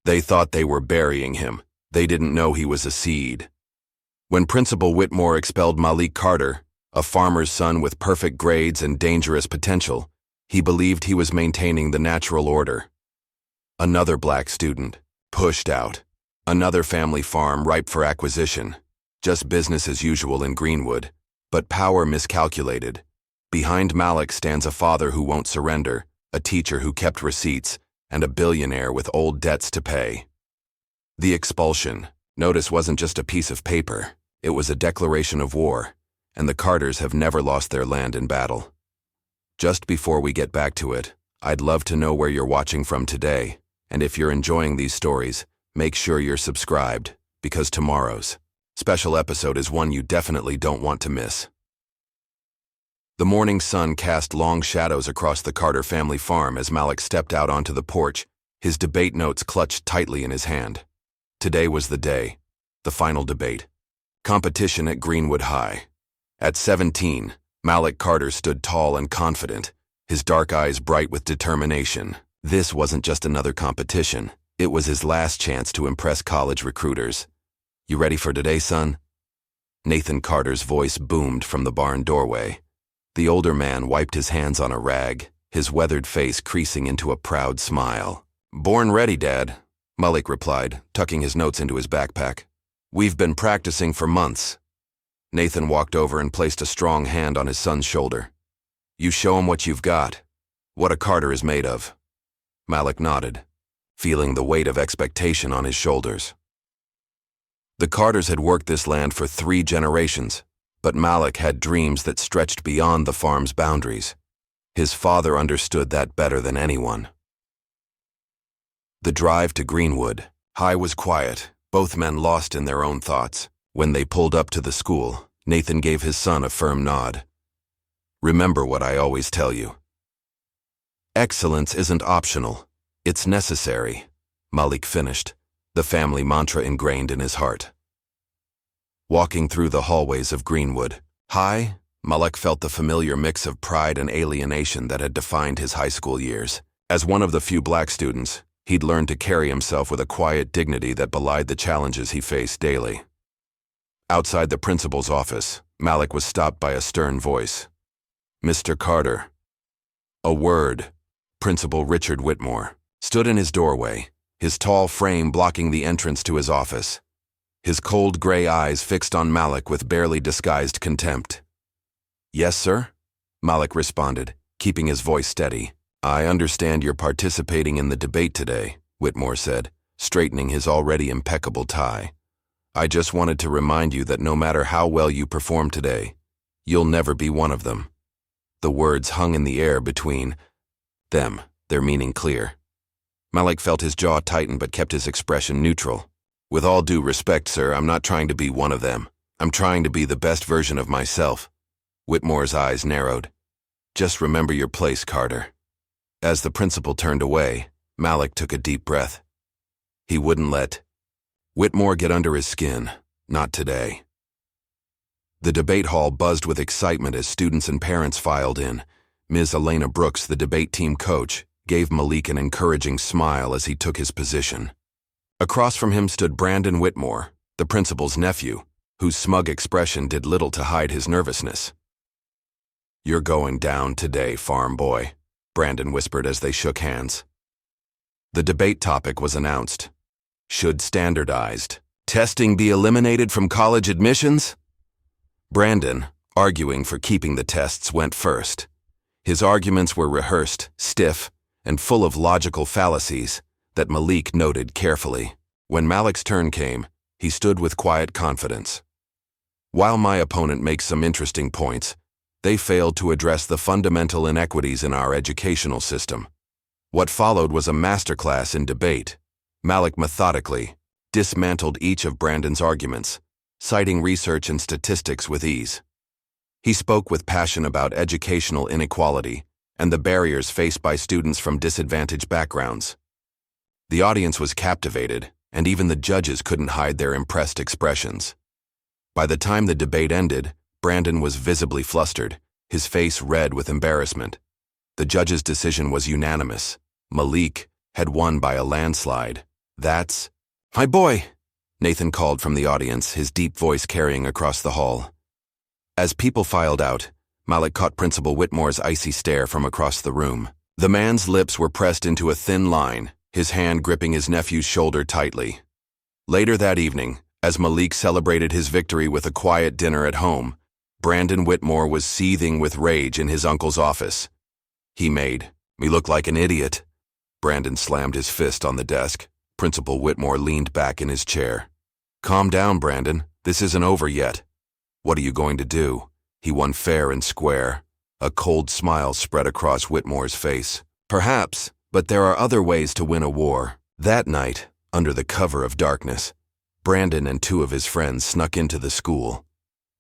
They thought they were burying him. They didn't know he was a seed. When Principal Whitmore expelled Malik Carter, a farmer's son with perfect grades and dangerous potential, he believed he was maintaining the natural order. Another black student, pushed out. Another family farm ripe for acquisition. Just business as usual in Greenwood, but power miscalculated. Behind Malik stands a father who won't surrender, a teacher who kept receipts, and a billionaire with old debts to pay. The expulsion, notice, wasn't just a piece of paper. It was a declaration of war, and the Carters have never lost their land in battle. Just before we get back to it, I'd love to know where you're watching from today, and if you're enjoying these stories, make sure you're subscribed, because tomorrow's special episode is one you definitely don't want to miss. The morning sun cast long shadows across the Carter family farm as Malik stepped out onto the porch, his debate notes clutched tightly in his hand. Today was the day, the final debate. Competition at Greenwood High. At 17, Malik Carter stood tall and confident, his dark eyes bright with determination. This wasn't just another competition. It was his last chance to impress college recruiters. "You ready for today, son?" Nathan Carter's voice boomed from the barn doorway. The older man wiped his hands on a rag, his weathered face creasing into a proud smile. "Born ready, Dad," Malik replied, tucking his notes into his backpack. "We've been practicing for months." Nathan walked over and placed a strong hand on his son's shoulder. "You show him what you've got, what a Carter is made of." Malik nodded, feeling the weight of expectation on his shoulders. The Carters had worked this land for 3 generations, but Malik had dreams that stretched beyond the farm's boundaries. His father understood that better than anyone. The drive to Greenwood High was quiet, both men lost in their own thoughts. When they pulled up to the school, Nathan gave his son a firm nod. "Remember what I always tell you. Excellence isn't optional, it's necessary," Malik finished, the family mantra ingrained in his heart. Walking through the hallways of Greenwood High, Malik felt the familiar mix of pride and alienation that had defined his high school years. As one of the few black students, he'd learned to carry himself with a quiet dignity that belied the challenges he faced daily. Outside the principal's office, Malik was stopped by a stern voice. "Mr. Carter." A word. Principal Richard Whitmore stood in his doorway, his tall frame blocking the entrance to his office. His cold gray eyes fixed on Malik with barely disguised contempt. "Yes, sir?" Malik responded, keeping his voice steady. "I understand you're participating in the debate today," Whitmore said, straightening his already impeccable tie. "I just wanted to remind you that no matter how well you perform today, you'll never be one of them." The words hung in the air between them, their meaning clear. Malik felt his jaw tighten but kept his expression neutral. "With all due respect, sir, I'm not trying to be one of them. I'm trying to be the best version of myself." Whitmore's eyes narrowed. "Just remember your place, Carter." As the principal turned away, Malik took a deep breath. He wouldn't let Whitmore get under his skin, not today. The debate hall buzzed with excitement as students and parents filed in. Ms. Elena Brooks, the debate team coach, gave Malik an encouraging smile as he took his position. Across from him stood Brandon Whitmore, the principal's nephew, whose smug expression did little to hide his nervousness. "You're going down today, farm boy," Brandon whispered as they shook hands. The debate topic was announced. Should standardized testing be eliminated from college admissions? Brandon, arguing for keeping the tests, went first. His arguments were rehearsed, stiff, and full of logical fallacies that Malik noted carefully. When Malik's turn came, he stood with quiet confidence. "While my opponent makes some interesting points, they failed to address the fundamental inequities in our educational system." What followed was a masterclass in debate. Malik methodically dismantled each of Brandon's arguments, citing research and statistics with ease. He spoke with passion about educational inequality and the barriers faced by students from disadvantaged backgrounds. The audience was captivated, and even the judges couldn't hide their impressed expressions. By the time the debate ended, Brandon was visibly flustered, his face red with embarrassment. The judge's decision was unanimous. Malik had won by a landslide. That's my boy, Nathan called from the audience, his deep voice carrying across the hall. As people filed out, Malik caught Principal Whitmore's icy stare from across the room. The man's lips were pressed into a thin line, his hand gripping his nephew's shoulder tightly. Later that evening, as Malik celebrated his victory with a quiet dinner at home, Brandon Whitmore was seething with rage in his uncle's office. He made me look like an idiot. Brandon slammed his fist on the desk. Principal Whitmore leaned back in his chair. Calm down, Brandon. This isn't over yet. What are you going to do? He won fair and square. A cold smile spread across Whitmore's face. Perhaps, but there are other ways to win a war. That night, under the cover of darkness, Brandon and two of his friends snuck into the school.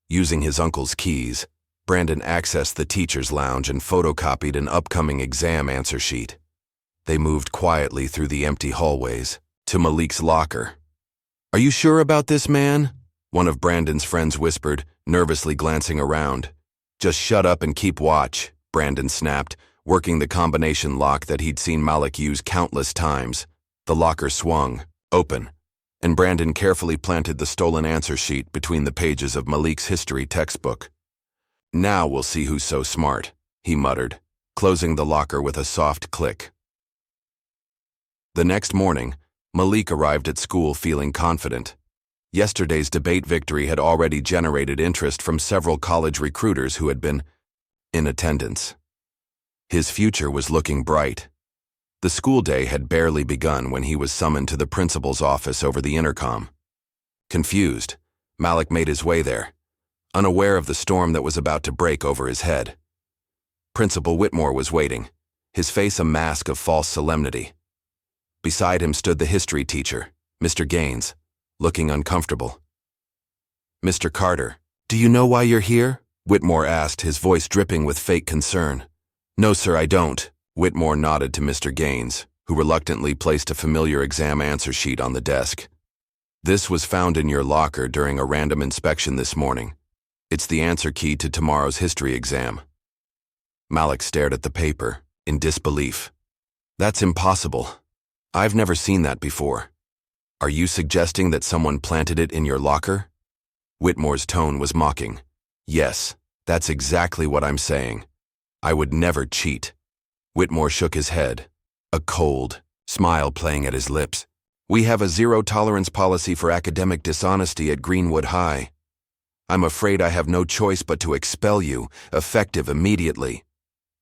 Using his uncle's keys, Brandon accessed the teacher's lounge and photocopied an upcoming exam answer sheet. They moved quietly through the empty hallways to Malik's locker. Are you sure about this, man? One of Brandon's friends whispered, nervously glancing around. Just shut up and keep watch, Brandon snapped, working the combination lock that he'd seen Malik use countless times. The locker swung, open, and Brandon carefully planted the stolen answer sheet between the pages of Malik's history textbook. Now we'll see who's so smart, he muttered, closing the locker with a soft click. The next morning, Malik arrived at school feeling confident. Yesterday's debate victory had already generated interest from several college recruiters who had been in attendance. His future was looking bright. The school day had barely begun when he was summoned to the principal's office over the intercom. Confused, Malik made his way there, unaware of the storm that was about to break over his head. Principal Whitmore was waiting, his face a mask of false solemnity. Beside him stood the history teacher, Mr. Gaines, looking uncomfortable. Mr. Carter, do you know why you're here? Whitmore asked, his voice dripping with fake concern. No, sir, I don't. Whitmore nodded to Mr. Gaines, who reluctantly placed a familiar exam answer sheet on the desk. This was found in your locker during a random inspection this morning. It's the answer key to tomorrow's history exam. Malik stared at the paper, in disbelief. That's impossible. I've never seen that before. Are you suggesting that someone planted it in your locker? Whitmore's tone was mocking. Yes, that's exactly what I'm saying. I would never cheat. Whitmore shook his head, a cold smile playing at his lips. We have a zero-tolerance policy for academic dishonesty at Greenwood High. I'm afraid I have no choice but to expel you, effective immediately.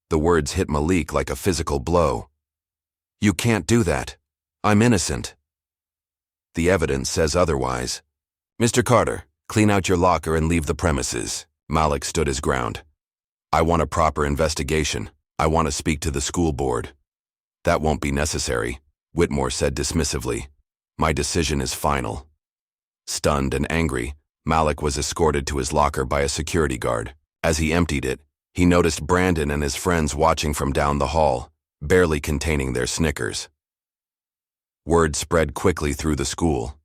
The words hit Malik like a physical blow. You can't do that. I'm innocent. The evidence says otherwise. Mr. Carter, clean out your locker and leave the premises. Malik stood his ground. I want a proper investigation. I want to speak to the school board. That won't be necessary, Whitmore said dismissively. My decision is final. Stunned and angry, Malik was escorted to his locker by a security guard. As he emptied it, he noticed Brandon and his friends watching from down the hall, barely containing their snickers. Word spread quickly through the school.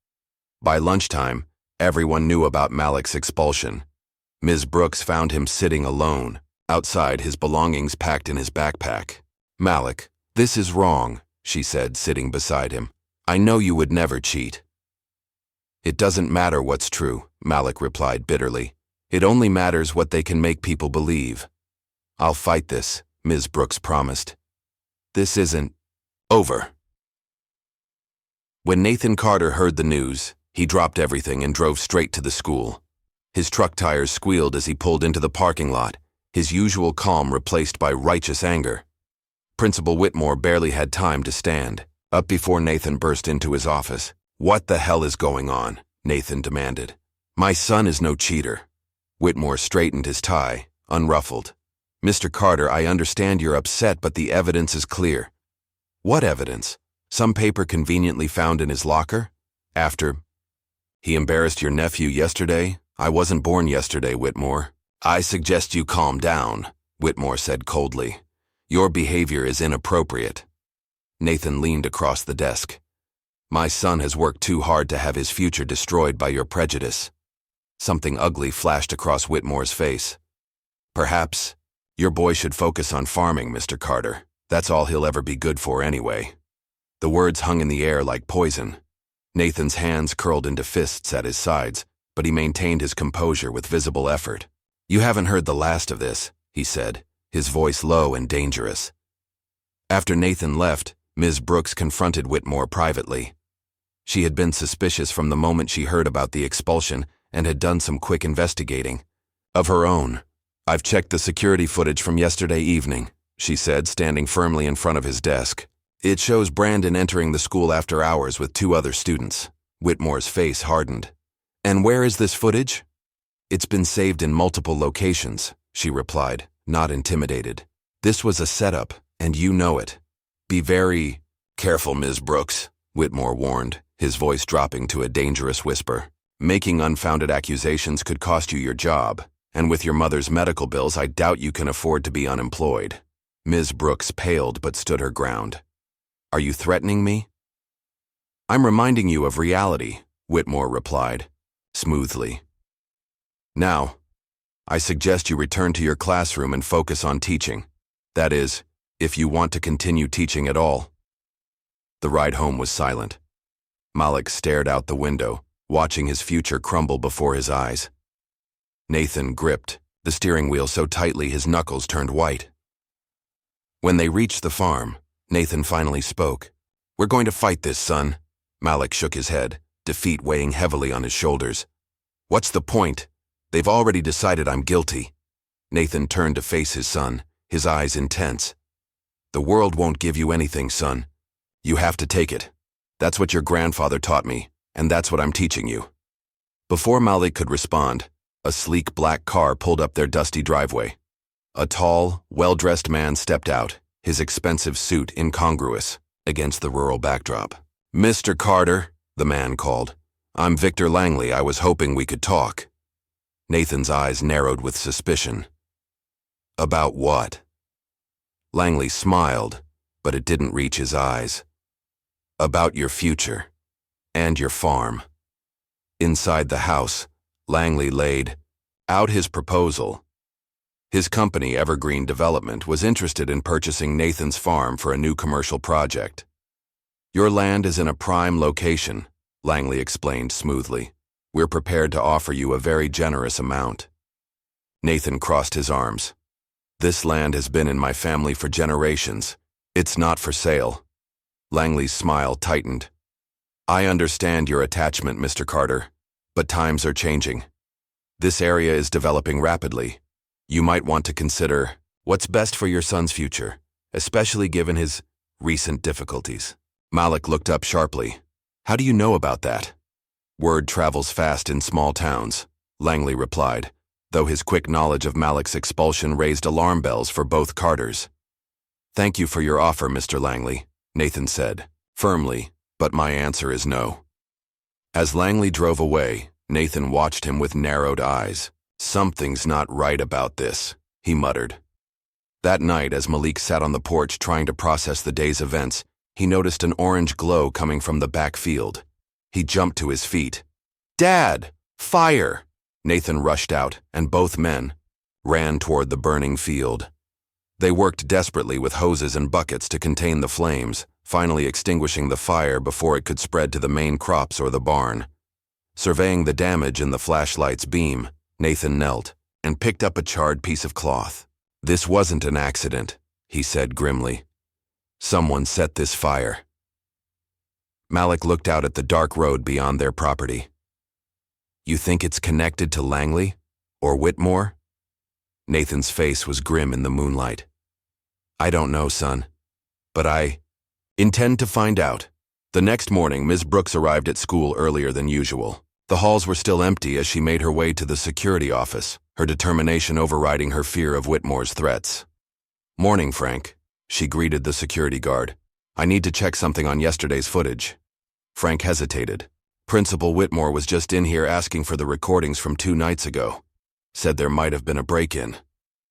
By lunchtime, everyone knew about Malik's expulsion. Ms. Brooks found him sitting alone, outside, his belongings packed in his backpack. Malik, this is wrong, she said, sitting beside him. I know you would never cheat. It doesn't matter what's true, Malik replied bitterly. It only matters what they can make people believe. I'll fight this, Ms. Brooks promised. This isn't over. When Nathan Carter heard the news, he dropped everything and drove straight to the school. His truck tires squealed as he pulled into the parking lot, his usual calm replaced by righteous anger. Principal Whitmore barely had time to stand, up before Nathan burst into his office. What the hell is going on? Nathan demanded. My son is no cheater. Whitmore straightened his tie, unruffled. Mr. Carter, I understand you're upset, but the evidence is clear. What evidence? Some paper conveniently found in his locker? After he embarrassed your nephew yesterday? I wasn't born yesterday, Whitmore. I suggest you calm down, Whitmore said coldly. Your behavior is inappropriate. Nathan leaned across the desk. My son has worked too hard to have his future destroyed by your prejudice. Something ugly flashed across Whitmore's face. Perhaps your boy should focus on farming, Mr. Carter. That's all he'll ever be good for anyway. The words hung in the air like poison, Nathan's hands curled into fists at his sides, but he maintained his composure with visible effort. "You haven't heard the last of this," he said, his voice low and dangerous. After Nathan left, Ms. Brooks confronted Whitmore privately. She had been suspicious from the moment she heard about the expulsion and had done some quick investigating. Of her own. "I've checked the security footage from yesterday evening," she said, standing firmly in front of his desk. "It shows Brandon entering the school after hours with 2 other students." Whitmore's face hardened. "And where is this footage?" "It's been saved in multiple locations," she replied, not intimidated. "This was a setup, and you know it. Be very careful, Ms. Brooks," Whitmore warned, his voice dropping to a dangerous whisper. "Making unfounded accusations could cost you your job, and with your mother's medical bills, I doubt you can afford to be unemployed." Ms. Brooks paled but stood her ground. "Are you threatening me?" "I'm reminding you of reality," Whitmore replied, smoothly. "Now, I suggest you return to your classroom and focus on teaching. That is, if you want to continue teaching at all." The ride home was silent. Malik stared out the window, watching his future crumble before his eyes. Nathan gripped the steering wheel so tightly his knuckles turned white. When they reached the farm, Nathan finally spoke. "We're going to fight this, son." Malik shook his head, defeat weighing heavily on his shoulders. "What's the point? They've already decided I'm guilty." Nathan turned to face his son, his eyes intense. "The world won't give you anything, son. You have to take it. That's what your grandfather taught me, and that's what I'm teaching you." Before Malik could respond, a sleek black car pulled up their dusty driveway. A tall, well-dressed man stepped out, his expensive suit incongruous against the rural backdrop. "Mr. Carter," the man called. "I'm Victor Langley. I was hoping we could talk." Nathan's eyes narrowed with suspicion. "About what?" Langley smiled, but it didn't reach his eyes. "About your future. And your farm." Inside the house, Langley laid out his proposal. His company, Evergreen Development, was interested in purchasing Nathan's farm for a new commercial project. "Your land is in a prime location," Langley explained smoothly. "We're prepared to offer you a very generous amount." Nathan crossed his arms. "This land has been in my family for generations. It's not for sale." Langley's smile tightened. "I understand your attachment, Mr. Carter, but times are changing. This area is developing rapidly. You might want to consider what's best for your son's future, especially given his recent difficulties." Malik looked up sharply. "How do you know about that?" "Word travels fast in small towns," Langley replied, though his quick knowledge of Malik's expulsion raised alarm bells for both Carters. "Thank you for your offer, Mr. Langley," Nathan said, firmly, "but my answer is no." As Langley drove away, Nathan watched him with narrowed eyes. "Something's not right about this," he muttered. That night, as Malik sat on the porch trying to process the day's events, he noticed an orange glow coming from the back field. He jumped to his feet. "Dad! Fire!" Nathan rushed out, and both men ran toward the burning field. They worked desperately with hoses and buckets to contain the flames, finally extinguishing the fire before it could spread to the main crops or the barn. Surveying the damage in the flashlight's beam, Nathan knelt and picked up a charred piece of cloth. "This wasn't an accident," he said grimly. "Someone set this fire." Malik looked out at the dark road beyond their property. "You think it's connected to Langley? Or Whitmore?" Nathan's face was grim in the moonlight. "I don't know, son. But I intend to find out." The next morning, Ms. Brooks arrived at school earlier than usual. The halls were still empty as she made her way to the security office, her determination overriding her fear of Whitmore's threats. "Morning, Frank," she greeted the security guard. "I need to check something on yesterday's footage." Frank hesitated. "Principal Whitmore was just in here asking for the recordings from 2 nights ago. Said there might have been a break-in."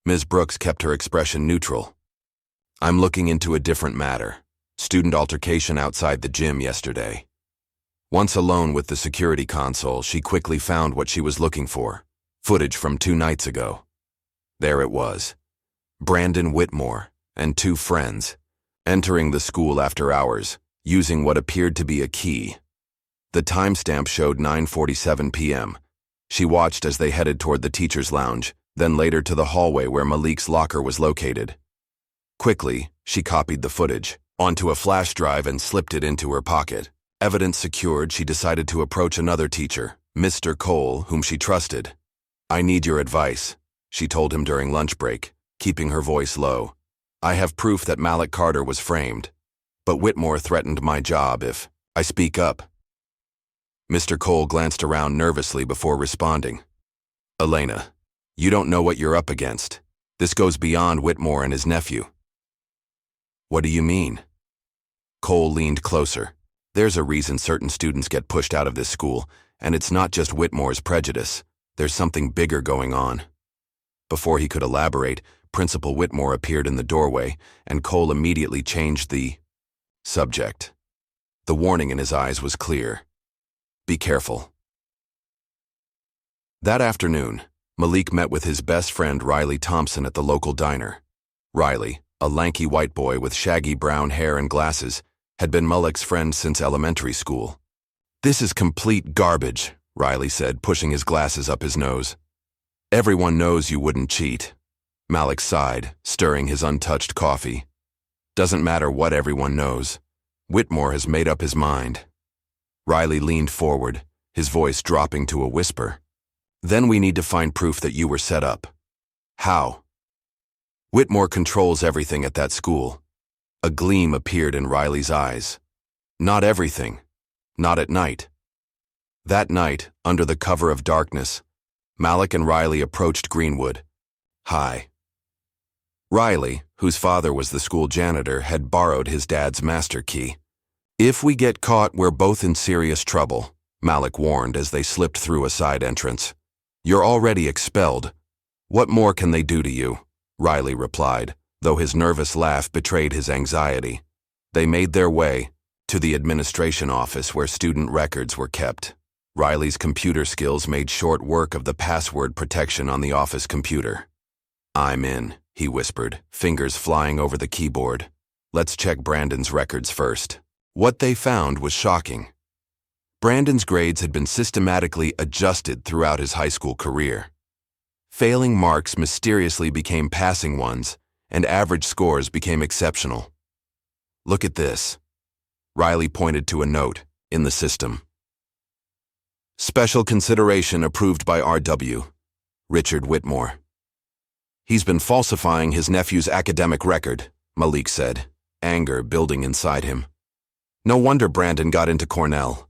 Ms. Brooks kept her expression neutral. "I'm looking into a different matter. Student altercation outside the gym yesterday." Once alone with the security console, she quickly found what she was looking for. Footage from 2 nights ago. There it was. Brandon Whitmore and 2 friends entering the school after hours, using what appeared to be a key. The timestamp showed 9:47 p.m. She watched as they headed toward the teacher's lounge, then later to the hallway where Malik's locker was located. Quickly, she copied the footage onto a flash drive and slipped it into her pocket. Evidence secured, she decided to approach another teacher, Mr. Cole, whom she trusted. "I need your advice," she told him during lunch break, keeping her voice low. "I have proof that Malik Carter was framed, but Whitmore threatened my job if I speak up." Mr. Cole glanced around nervously before responding. "Elena, you don't know what you're up against. This goes beyond Whitmore and his nephew." "What do you mean?" Cole leaned closer. "There's a reason certain students get pushed out of this school, and it's not just Whitmore's prejudice. There's something bigger going on." Before he could elaborate, Principal Whitmore appeared in the doorway, and Cole immediately changed the subject. The warning in his eyes was clear. "Be careful." That afternoon, Malik met with his best friend Riley Thompson at the local diner. Riley, a lanky white boy with shaggy brown hair and glasses, had been Malik's friend since elementary school. "This is complete garbage," Riley said, pushing his glasses up his nose. "Everyone knows you wouldn't cheat." Malik sighed, stirring his untouched coffee. "Doesn't matter what everyone knows. Whitmore has made up his mind." Riley leaned forward, his voice dropping to a whisper. "Then we need to find proof that you were set up." "How?" "Whitmore controls everything at that school." A gleam appeared in Riley's eyes. "Not everything. Not at night." That night, under the cover of darkness, Malik and Riley approached Greenwood. "Hi." Riley, whose father was the school janitor, had borrowed his dad's master key. "If we get caught, we're both in serious trouble," Malik warned as they slipped through a side entrance. "You're already expelled. What more can they do to you?" Riley replied, though his nervous laugh betrayed his anxiety. They made their way to the administration office where student records were kept. Riley's computer skills made short work of the password protection on the office computer. "I'm in," he whispered, fingers flying over the keyboard. "Let's check Brandon's records first." What they found was shocking. Brandon's grades had been systematically adjusted throughout his high school career. Failing marks mysteriously became passing ones, and average scores became exceptional. "Look at this." Riley pointed to a note in the system. "Special consideration approved by R.W. Richard Whitmore." "He's been falsifying his nephew's academic record," Malik said, anger building inside him. "No wonder Brandon got into Cornell."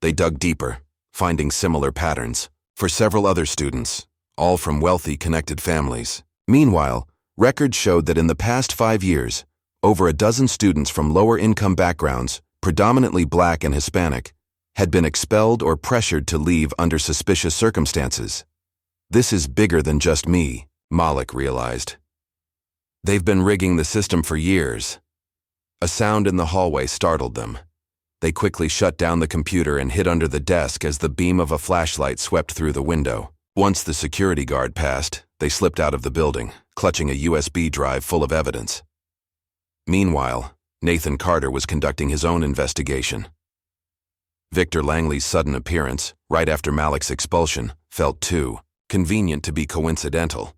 They dug deeper, finding similar patterns for several other students, all from wealthy, connected families. Meanwhile, records showed that in the past 5 years, over a dozen students from lower-income backgrounds, predominantly Black and Hispanic, had been expelled or pressured to leave under suspicious circumstances. "This is bigger than just me," Malik realized. "They've been rigging the system for years." A sound in the hallway startled them. They quickly shut down the computer and hid under the desk as the beam of a flashlight swept through the window. Once the security guard passed, they slipped out of the building, clutching a USB drive full of evidence. Meanwhile, Nathan Carter was conducting his own investigation. Victor Langley's sudden appearance, right after Malik's expulsion, felt too convenient to be coincidental.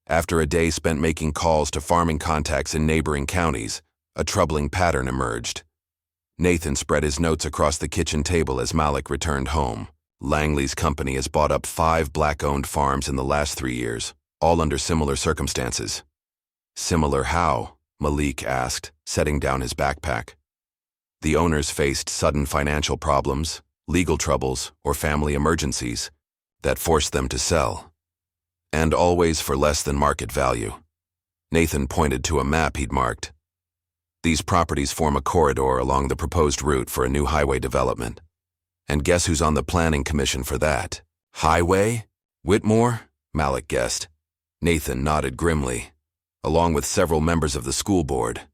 After a day spent making calls to farming contacts in neighboring counties, a troubling pattern emerged. Nathan spread his notes across the kitchen table as Malik returned home. Langley's company has bought up 5 Black-owned farms in the last 3 years, all under similar circumstances. "Similar how?" Malik asked, setting down his backpack. The owners faced sudden financial problems, legal troubles, or family emergencies that forced them to sell. And always for less than market value. Nathan pointed to a map he'd marked. These properties form a corridor along the proposed route for a new highway development. And guess who's on the planning commission for that? Highway? Whitmore? Malik guessed. Nathan nodded grimly, along with several members of the school board.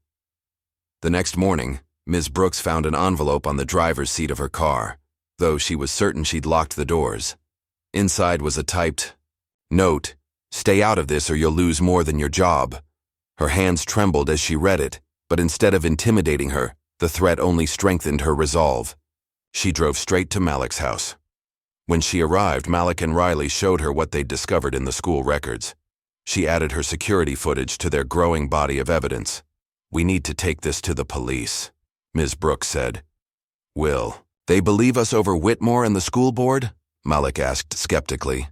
The next morning, Ms. Brooks found an envelope on the driver's seat of her car, though she was certain she'd locked the doors. Inside was a typed note, "Stay out of this or you'll lose more than your job." Her hands trembled as she read it, but instead of intimidating her, the threat only strengthened her resolve. She drove straight to Malik's house. When she arrived, Malik and Riley showed her what they'd discovered in the school records. She added her security footage to their growing body of evidence. "We need to take this to the police," Ms. Brooks said. "Will they believe us over Whitmore and the school board?" Malik asked skeptically.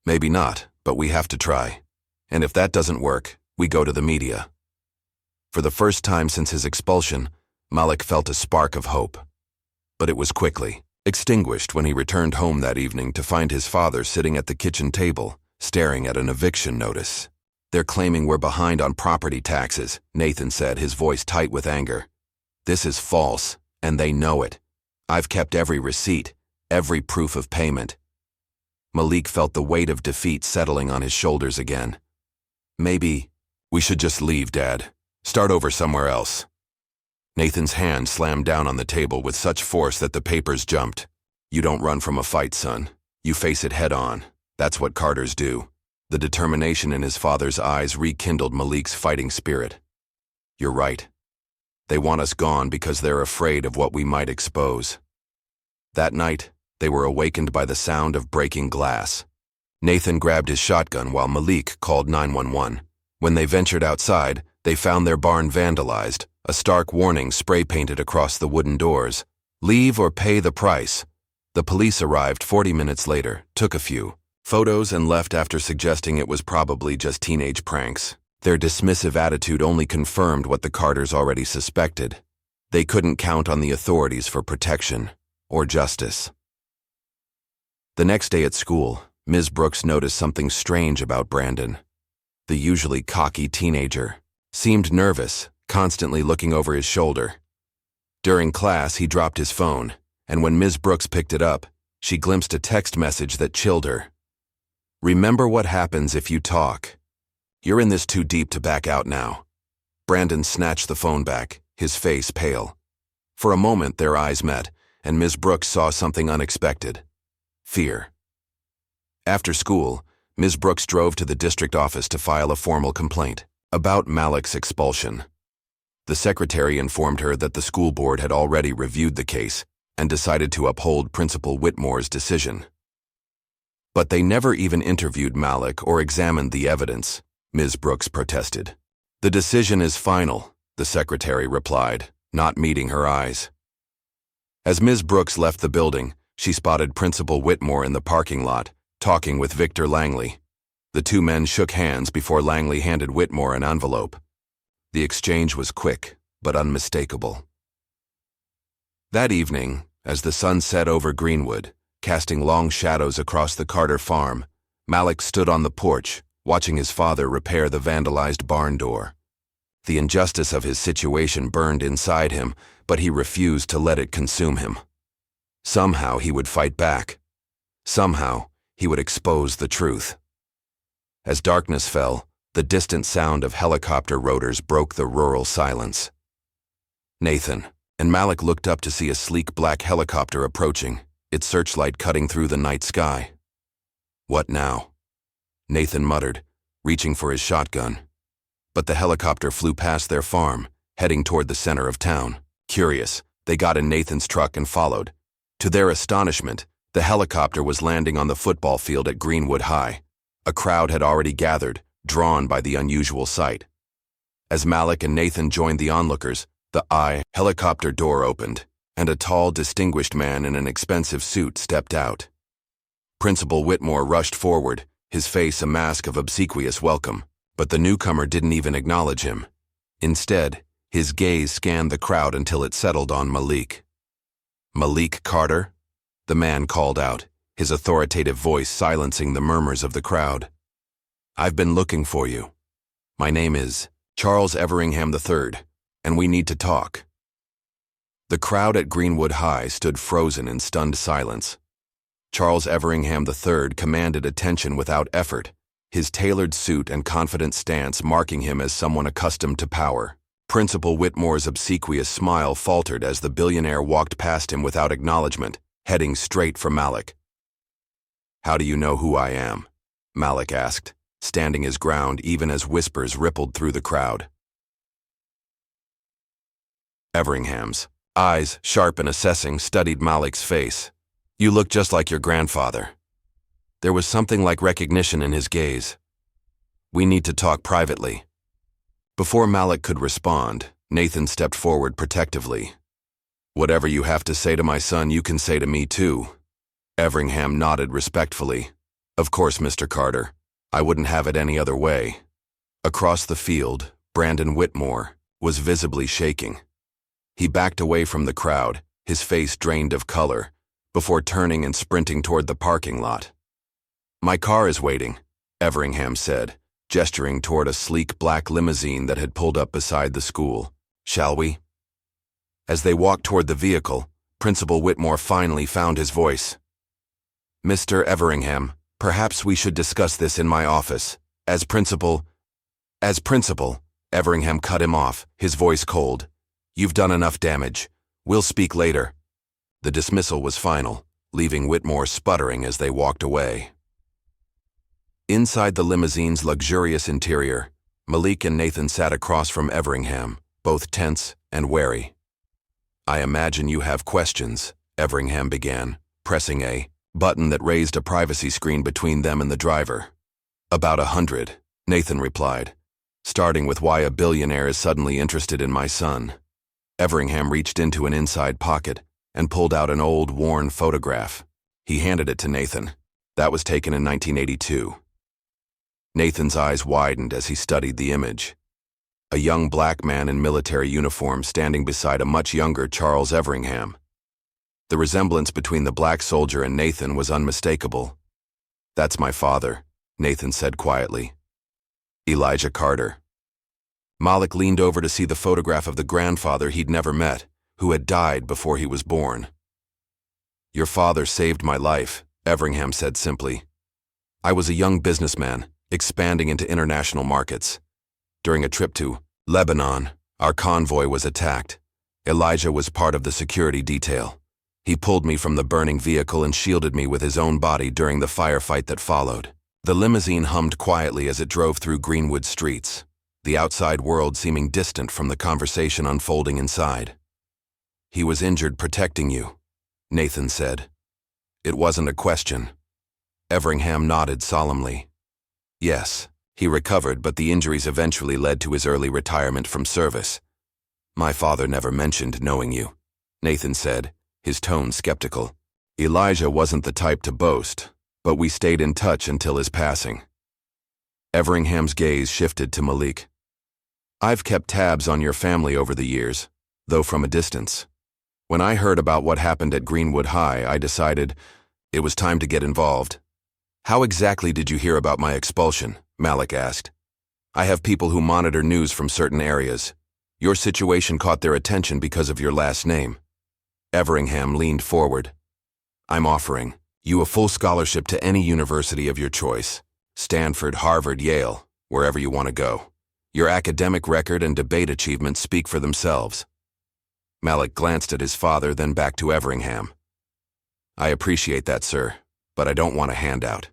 "Maybe not, but we have to try. And if that doesn't work, we go to the media." For the first time since his expulsion, Malik felt a spark of hope. But it was quickly extinguished when he returned home that evening to find his father sitting at the kitchen table, staring at an eviction notice. "They're claiming we're behind on property taxes," Nathan said, his voice tight with anger. "This is false, and they know it. I've kept every receipt, every proof of payment." Malik felt the weight of defeat settling on his shoulders again. "Maybe we should just leave, Dad. Start over somewhere else." Nathan's hand slammed down on the table with such force that the papers jumped. "You don't run from a fight, son. You face it head on. That's what Carters do." The determination in his father's eyes rekindled Malik's fighting spirit. "You're right. They want us gone because they're afraid of what we might expose." That night, they were awakened by the sound of breaking glass. Nathan grabbed his shotgun while Malik called 911. When they ventured outside, they found their barn vandalized, a stark warning spray-painted across the wooden doors. "Leave or pay the price." The police arrived 40 minutes later, took a few photos, and left after suggesting it was probably just teenage pranks. Their dismissive attitude only confirmed what the Carters already suspected. They couldn't count on the authorities for protection or justice. The next day at school, Ms. Brooks noticed something strange about Brandon. The usually cocky teenager seemed nervous, constantly looking over his shoulder. During class, he dropped his phone, and when Ms. Brooks picked it up, she glimpsed a text message that chilled her. "Remember what happens if you talk. You're in this too deep to back out now." Brandon snatched the phone back, his face pale. For a moment, their eyes met, and Ms. Brooks saw something unexpected: fear. After school, Ms. Brooks drove to the district office to file a formal complaint about Malik's expulsion. The secretary informed her that the school board had already reviewed the case and decided to uphold Principal Whitmore's decision. "But they never even interviewed Malik or examined the evidence," Ms. Brooks protested. "The decision is final," the secretary replied, not meeting her eyes. As Ms. Brooks left the building, she spotted Principal Whitmore in the parking lot, talking with Victor Langley. The two men shook hands before Langley handed Whitmore an envelope. The exchange was quick, but unmistakable. That evening, as the sun set over Greenwood, casting long shadows across the Carter farm, Malik stood on the porch, watching his father repair the vandalized barn door. The injustice of his situation burned inside him, but he refused to let it consume him. Somehow he would fight back. Somehow he would expose the truth. As darkness fell, the distant sound of helicopter rotors broke the rural silence. Nathan and Malik looked up to see a sleek black helicopter approaching, its searchlight cutting through the night sky. "What now?" Nathan muttered, reaching for his shotgun. But the helicopter flew past their farm, heading toward the center of town. Curious, they got in Nathan's truck and followed. To their astonishment, the helicopter was landing on the football field at Greenwood High. A crowd had already gathered, drawn by the unusual sight. As Malik and Nathan joined the onlookers, the helicopter door opened, and a tall, distinguished man in an expensive suit stepped out. Principal Whitmore rushed forward, his face a mask of obsequious welcome, but the newcomer didn't even acknowledge him. Instead, his gaze scanned the crowd until it settled on Malik. "Malik Carter?" the man called out, his authoritative voice silencing the murmurs of the crowd. "I've been looking for you. My name is Charles Everingham III, and we need to talk." The crowd at Greenwood High stood frozen in stunned silence. Charles Everingham III commanded attention without effort, his tailored suit and confident stance marking him as someone accustomed to power. Principal Whitmore's obsequious smile faltered as the billionaire walked past him without acknowledgement, heading straight for Malik. "How do you know who I am?" Malik asked, standing his ground even as whispers rippled through the crowd. Everingham's eyes, sharp and assessing, studied Malik's face. "You look just like your grandfather." There was something like recognition in his gaze. "We need to talk privately." Before Malik could respond, Nathan stepped forward protectively. "Whatever you have to say to my son, you can say to me too." Everingham nodded respectfully. "Of course, Mr. Carter. I wouldn't have it any other way." Across the field, Brandon Whitmore was visibly shaking. He backed away from the crowd, his face drained of color, before turning and sprinting toward the parking lot. "My car is waiting," Everingham said, gesturing toward a sleek black limousine that had pulled up beside the school. "Shall we?" As they walked toward the vehicle, Principal Whitmore finally found his voice. "Mr. Everingham, perhaps we should discuss this in my office. As principal, Everingham cut him off, his voice cold. "You've done enough damage. We'll speak later." The dismissal was final, leaving Whitmore sputtering as they walked away. Inside the limousine's luxurious interior, Malik and Nathan sat across from Everingham, both tense and wary. "I imagine you have questions," Everingham began, pressing a button that raised a privacy screen between them and the driver. "About 100, Nathan replied, starting with why a billionaire is suddenly interested in my son. Everingham reached into an inside pocket and pulled out an old, worn photograph. He handed it to Nathan. That was taken in 1982. Nathan's eyes widened as he studied the image. A young black man in military uniform standing beside a much younger Charles Everingham. The resemblance between the black soldier and Nathan was unmistakable. "That's my father," Nathan said quietly. "Elijah Carter." Malik leaned over to see the photograph of the grandfather he'd never met, who had died before he was born. "Your father saved my life," Everingham said simply. "I was a young businessman, expanding into international markets. During a trip to Lebanon, our convoy was attacked. Elijah was part of the security detail. He pulled me from the burning vehicle and shielded me with his own body during the firefight that followed." The limousine hummed quietly as it drove through Greenwood streets, the outside world seeming distant from the conversation unfolding inside. "He was injured protecting you," Nathan said. It wasn't a question. Everingham nodded solemnly. "Yes, he recovered, but the injuries eventually led to his early retirement from service." "My father never mentioned knowing you," Nathan said, his tone skeptical. "Elijah wasn't the type to boast, but we stayed in touch until his passing." Everingham's gaze shifted to Malik. "I've kept tabs on your family over the years, though from a distance. When I heard about what happened at Greenwood High, I decided it was time to get involved." "How exactly did you hear about my expulsion?" Malik asked. "I have people who monitor news from certain areas. Your situation caught their attention because of your last name." Everingham leaned forward. "I'm offering you a full scholarship to any university of your choice. Stanford, Harvard, Yale, wherever you want to go. Your academic record and debate achievements speak for themselves." Malik glanced at his father, then back to Everingham. "I appreciate that, sir, but I don't want a handout.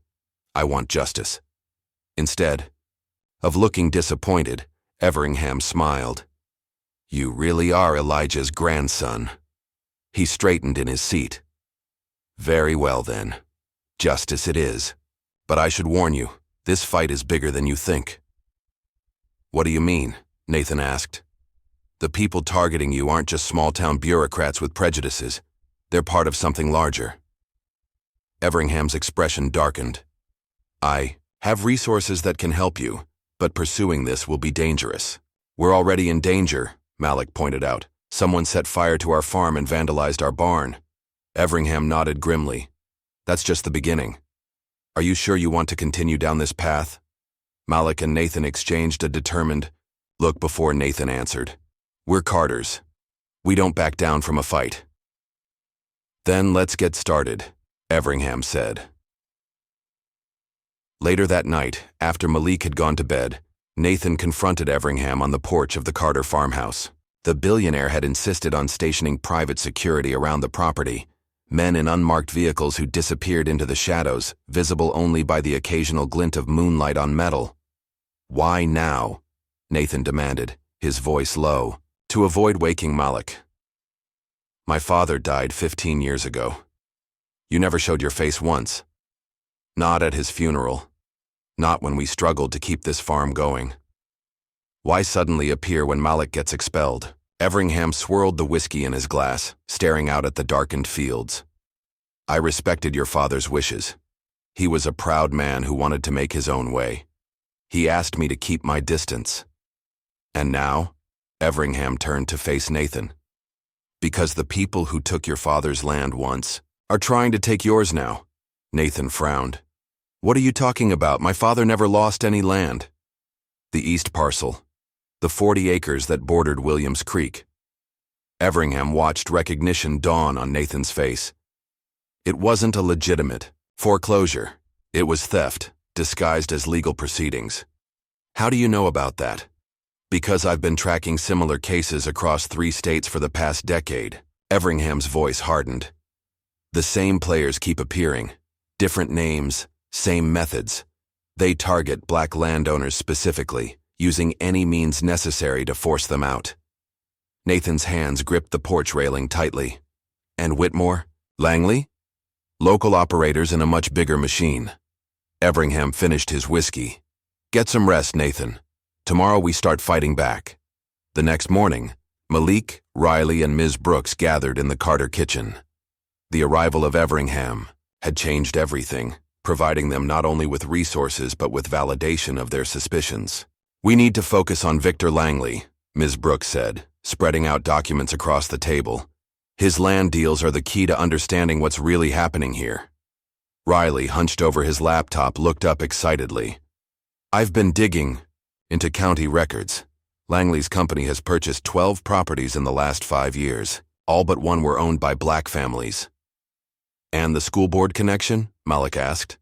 I want justice." Instead of looking disappointed, Everingham smiled. "You really are Elijah's grandson." He straightened in his seat. "Very well then. Justice it is. But I should warn you, this fight is bigger than you think." "What do you mean?" Nathan asked. "The people targeting you aren't just small-town bureaucrats with prejudices. They're part of something larger." Everingham's expression darkened. "I have resources that can help you, but pursuing this will be dangerous." "We're already in danger," Malik pointed out. "Someone set fire to our farm and vandalized our barn." Everingham nodded grimly. "That's just the beginning. Are you sure you want to continue down this path?" Malik and Nathan exchanged a determined look before Nathan answered. "We're Carters. We don't back down from a fight." "Then let's get started," Everingham said. Later that night, after Malik had gone to bed, Nathan confronted Everingham on the porch of the Carter farmhouse. The billionaire had insisted on stationing private security around the property, men in unmarked vehicles who disappeared into the shadows, visible only by the occasional glint of moonlight on metal. "Why now?" Nathan demanded, his voice low. "To avoid waking Malik." My father died 15 years ago. You never showed your face once. Not at his funeral. Not when we struggled to keep this farm going. Why suddenly appear when Malik gets expelled? Everingham swirled the whiskey in his glass, staring out at the darkened fields. I respected your father's wishes. He was a proud man who wanted to make his own way. He asked me to keep my distance. And now, Everingham turned to face Nathan. Because the people who took your father's land once are trying to take yours now. Nathan frowned. What are you talking about? My father never lost any land. The east parcel. The 40 acres that bordered Williams Creek. Everingham watched recognition dawn on Nathan's face. It wasn't a legitimate foreclosure. It was theft, disguised as legal proceedings. How do you know about that? Because I've been tracking similar cases across 3 states for the past decade. Everingham's voice hardened. The same players keep appearing. Different names, same methods. They target black landowners specifically, using any means necessary to force them out. Nathan's hands gripped the porch railing tightly. And Whitmore? Langley? Local operators in a much bigger machine. Everingham finished his whiskey. Get some rest, Nathan. Tomorrow we start fighting back. The next morning, Malik, Riley, and Ms. Brooks gathered in the Carter kitchen. The arrival of Everingham had changed everything, providing them not only with resources but with validation of their suspicions. We need to focus on Victor Langley, Ms. Brooks said, spreading out documents across the table. His land deals are the key to understanding what's really happening here. Riley, hunched over his laptop, looked up excitedly. I've been digging into county records. Langley's company has purchased 12 properties in the last 5 years. All but one were owned by black families. And the school board connection? Malik asked.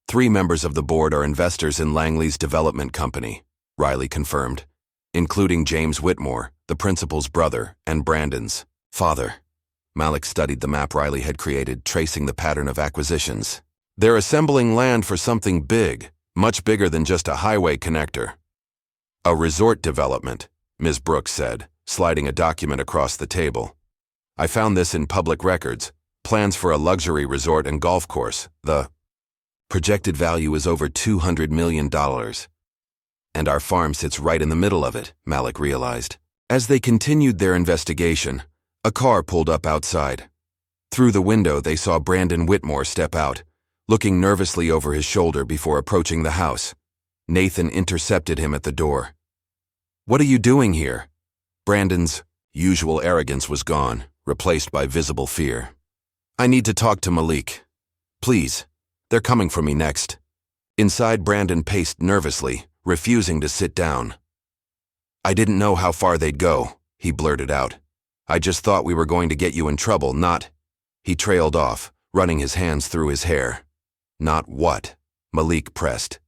3 members of the board are investors in Langley's development company, Riley confirmed, including James Whitmore, the principal's brother, and Brandon's father. Malik studied the map Riley had created, tracing the pattern of acquisitions. They're assembling land for something big, much bigger than just a highway connector. A resort development, Ms. Brooks said, sliding a document across the table. I found this in public records. Plans for a luxury resort and golf course. The projected value is over $200 million. And our farm sits right in the middle of it, Malik realized. As they continued their investigation, a car pulled up outside. Through the window, they saw Brandon Whitmore step out, looking nervously over his shoulder before approaching the house. Nathan intercepted him at the door. What are you doing here? Brandon's usual arrogance was gone, replaced by visible fear. I need to talk to Malik. Please, they're coming for me next. Inside, Brandon paced nervously, refusing to sit down. I didn't know how far they'd go, he blurted out. I just thought we were going to get you in trouble, not... He trailed off, running his hands through his hair. Not what? Malik pressed.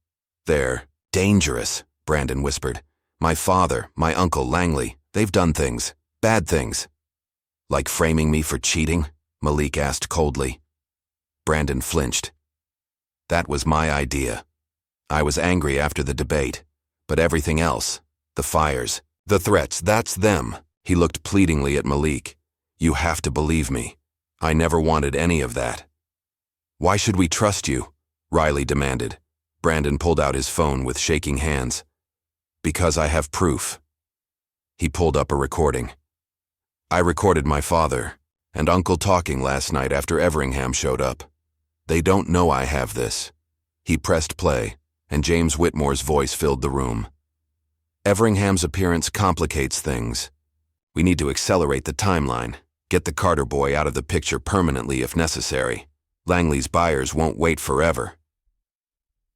They're dangerous, Brandon whispered. My father, my uncle Langley, they've done things, bad things. Like framing me for cheating? Malik asked coldly. Brandon flinched. That was my idea. I was angry after the debate, but everything else, the fires, the threats, that's them. He looked pleadingly at Malik. You have to believe me. I never wanted any of that. Why should we trust you? Riley demanded. Brandon pulled out his phone with shaking hands. Because I have proof. He pulled up a recording. I recorded my father and uncle talking last night after Everingham showed up. They don't know I have this. He pressed play, and James Whitmore's voice filled the room. Everingham's appearance complicates things. We need to accelerate the timeline, get the Carter boy out of the picture permanently if necessary. Langley's buyers won't wait forever.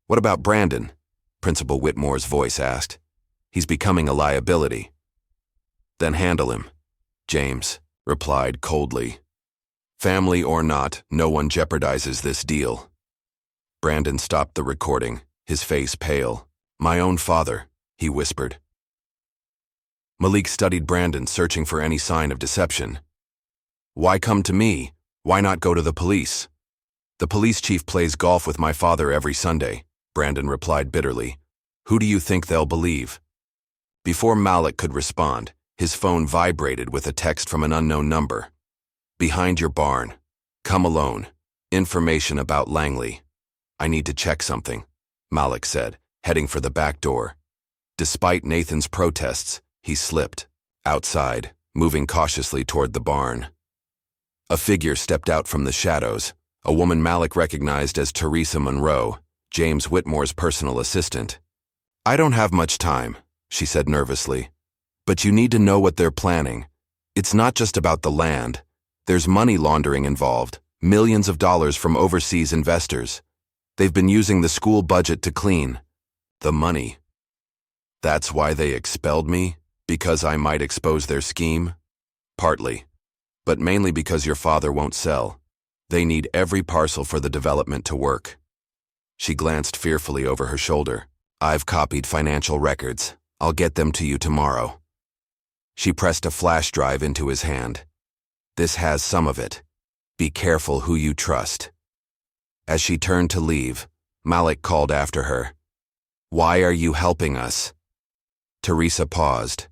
What about Brandon? Principal Whitmore's voice asked. He's becoming a liability. Then handle him, James replied coldly. Family or not, no one jeopardizes this deal. Brandon stopped the recording, his face pale. My own father, he whispered. Malik studied Brandon, searching for any sign of deception. Why come to me? Why not go to the police? The police chief plays golf with my father every Sunday, Brandon replied bitterly. Who do you think they'll believe? Before Malik could respond, his phone vibrated with a text from an unknown number. Behind your barn. Come alone. Information about Langley. I need to check something, Malik said, heading for the back door. Despite Nathan's protests, he slipped. Outside, moving cautiously toward the barn. A figure stepped out from the shadows, a woman Malik recognized as Theresa Monroe, James Whitmore's personal assistant. I don't have much time, she said nervously. But you need to know what they're planning. It's not just about the land. There's money laundering involved, millions of dollars from overseas investors. They've been using the school budget to clean the money. That's why they expelled me? Because I might expose their scheme? Partly. But mainly because your father won't sell. They need every parcel for the development to work. She glanced fearfully over her shoulder. I've copied financial records. I'll get them to you tomorrow. She pressed a flash drive into his hand. This has some of it. Be careful who you trust. As she turned to leave, Malik called after her. Why are you helping us? Theresa paused.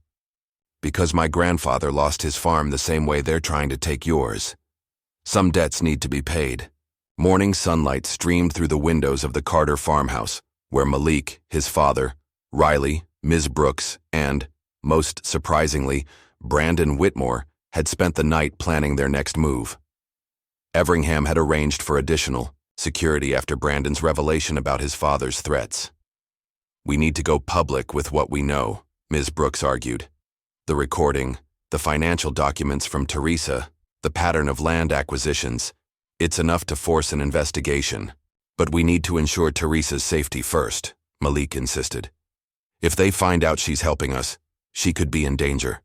Because my grandfather lost his farm the same way they're trying to take yours. Some debts need to be paid. Morning sunlight streamed through the windows of the Carter farmhouse, where Malik, his father, Riley, Ms. Brooks, and, most surprisingly, Brandon Whitmore had spent the night planning their next move. Everingham had arranged for additional security after Brandon's revelation about his father's threats. We need to go public with what we know, Ms. Brooks argued. The recording, the financial documents from Theresa, the pattern of land acquisitions, it's enough to force an investigation. But we need to ensure Theresa's safety first, Malik insisted. If they find out she's helping us, she could be in danger.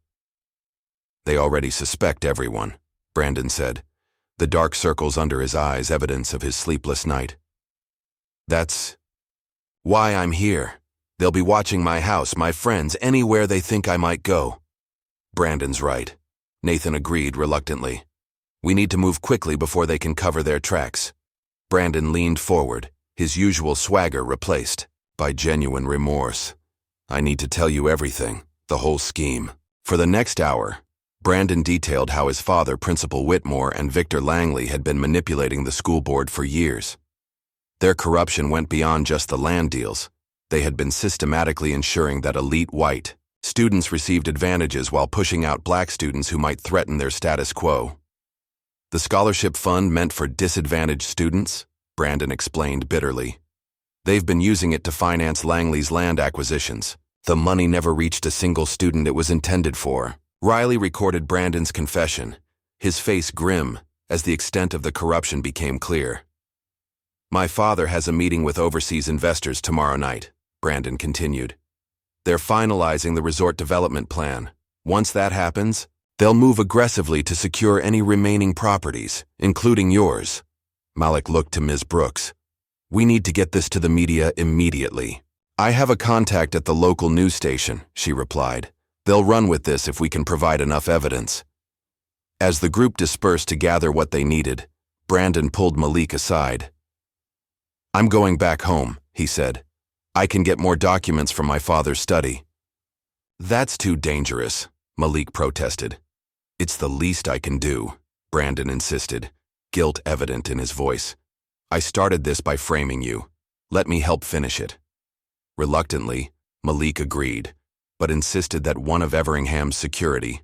They already suspect everyone, Brandon said, the dark circles under his eyes evidence of his sleepless night. That's why I'm here. They'll be watching my house, my friends, anywhere they think I might go. Brandon's right. Nathan agreed reluctantly. We need to move quickly before they can cover their tracks. Brandon leaned forward, his usual swagger replaced by genuine remorse. I need to tell you everything, the whole scheme. For the next hour, Brandon detailed how his father, Principal Whitmore, and Victor Langley had been manipulating the school board for years. Their corruption went beyond just the land deals. They had been systematically ensuring that elite white students received advantages while pushing out black students who might threaten their status quo. The scholarship fund meant for disadvantaged students, Brandon explained bitterly. They've been using it to finance Langley's land acquisitions. The money never reached a single student it was intended for. Riley recorded Brandon's confession, his face grim as the extent of the corruption became clear. My father has a meeting with overseas investors tomorrow night, Brandon continued. They're finalizing the resort development plan. Once that happens, they'll move aggressively to secure any remaining properties, including yours. Malik looked to Ms. Brooks. We need to get this to the media immediately. I have a contact at the local news station, she replied. They'll run with this if we can provide enough evidence. As the group dispersed to gather what they needed, Brandon pulled Malik aside. I'm going back home, he said. I can get more documents from my father's study. That's too dangerous, Malik protested. It's the least I can do, Brandon insisted, guilt evident in his voice. I started this by framing you. Let me help finish it. Reluctantly, Malik agreed, but insisted that one of Everingham's security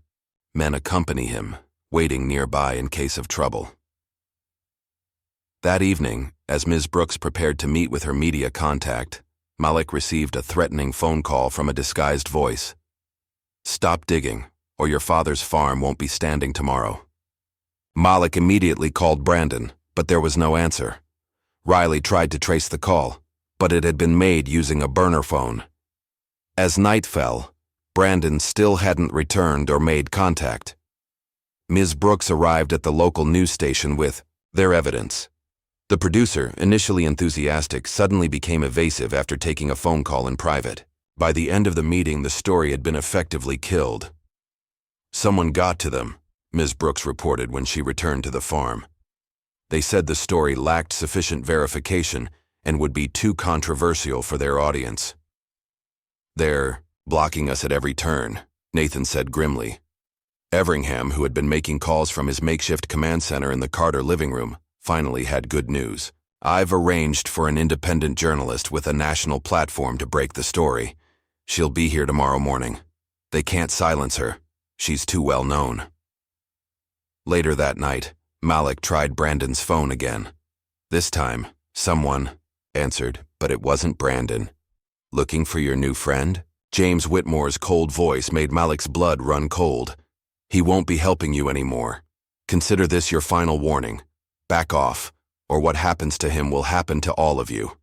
men accompany him, waiting nearby in case of trouble. That evening, as Ms. Brooks prepared to meet with her media contact, Malik received a threatening phone call from a disguised voice. Stop digging, or your father's farm won't be standing tomorrow. Malik immediately called Brandon, but there was no answer. Riley tried to trace the call, but it had been made using a burner phone. As night fell, Brandon still hadn't returned or made contact. Ms. Brooks arrived at the local news station with their evidence. The producer, initially enthusiastic, suddenly became evasive after taking a phone call in private. By the end of the meeting, the story had been effectively killed. Someone got to them, Ms. Brooks reported when she returned to the farm. They said the story lacked sufficient verification and would be too controversial for their audience. They're blocking us at every turn, Nathan said grimly. Everingham, who had been making calls from his makeshift command center in the Carter living room, finally had good news. "I've arranged for an independent journalist with a national platform to break the story. She'll be here tomorrow morning. They can't silence her. She's too well known." Later that night, Malik tried Brandon's phone again. This time, someone answered, but it wasn't Brandon. "Looking for your new friend?" James Whitmore's cold voice made Malik's blood run cold. "He won't be helping you anymore. Consider this your final warning. Back off, or what happens to him will happen to all of you."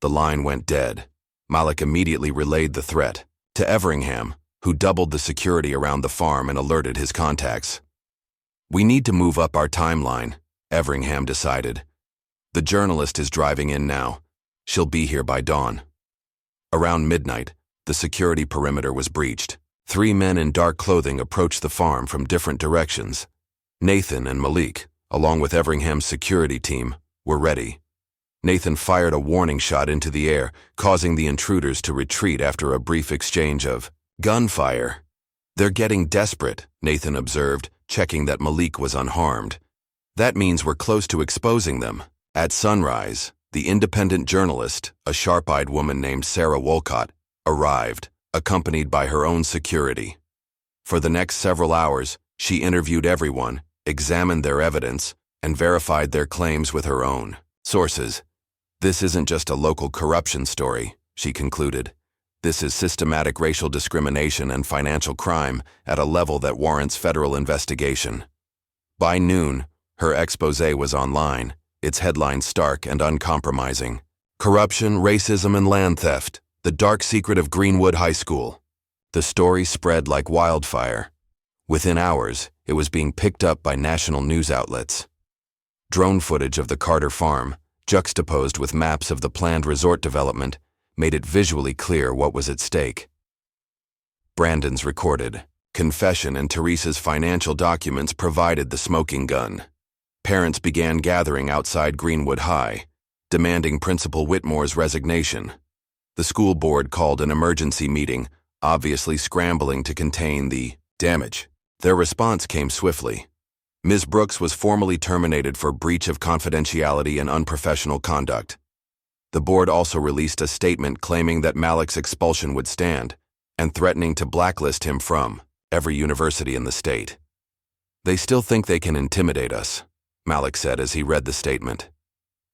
The line went dead. Malik immediately relayed the threat to Everingham, who doubled the security around the farm and alerted his contacts. "We need to move up our timeline," Everingham decided. "The journalist is driving in now. She'll be here by dawn." Around midnight, the security perimeter was breached. 3 men in dark clothing approached the farm from different directions. Nathan and Malik, along with Everingham's security team, were ready. Nathan fired a warning shot into the air, causing the intruders to retreat after a brief exchange of gunfire. "They're getting desperate," Nathan observed, checking that Malik was unharmed. "That means we're close to exposing them." At sunrise, the independent journalist, a sharp-eyed woman named Sarah Wolcott, arrived, accompanied by her own security. For the next several hours, she interviewed everyone, examined their evidence, and verified their claims with her own sources. "This isn't just a local corruption story," she concluded. "This is systematic racial discrimination and financial crime at a level that warrants federal investigation." By noon, her exposé was online, its headline stark and uncompromising. "Corruption, Racism, and Land Theft: The Dark Secret of Greenwood High School." The story spread like wildfire. Within hours, it was being picked up by national news outlets. Drone footage of the Carter farm, juxtaposed with maps of the planned resort development, made it visually clear what was at stake. Brandon's recorded confession and Theresa's financial documents provided the smoking gun. Parents began gathering outside Greenwood High, demanding Principal Whitmore's resignation. The school board called an emergency meeting, obviously scrambling to contain the damage. Their response came swiftly. Ms. Brooks was formally terminated for breach of confidentiality and unprofessional conduct. The board also released a statement claiming that Malik's expulsion would stand, and threatening to blacklist him from every university in the state. "They still think they can intimidate us," Malik said as he read the statement.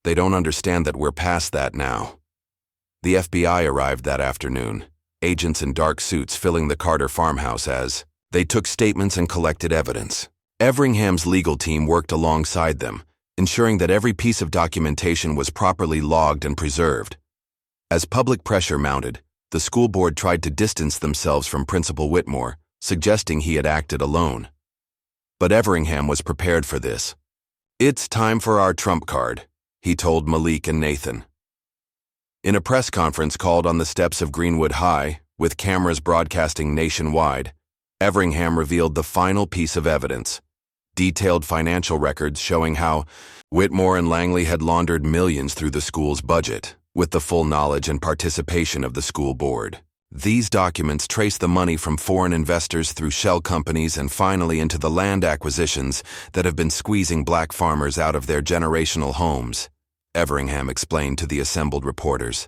"They don't understand that we're past that now." The FBI arrived that afternoon, agents in dark suits filling the Carter farmhouse as they took statements and collected evidence. Everingham's legal team worked alongside them, ensuring that every piece of documentation was properly logged and preserved. As public pressure mounted, the school board tried to distance themselves from Principal Whitmore, suggesting he had acted alone. But Everingham was prepared for this. "It's time for our trump card," he told Malik and Nathan. In a press conference called on the steps of Greenwood High, with cameras broadcasting nationwide, Everingham revealed the final piece of evidence: detailed financial records showing how Whitmore and Langley had laundered millions through the school's budget, with the full knowledge and participation of the school board. These documents trace the money from foreign investors through shell companies and finally into the land acquisitions that have been squeezing black farmers out of their generational homes, Everingham explained to the assembled reporters.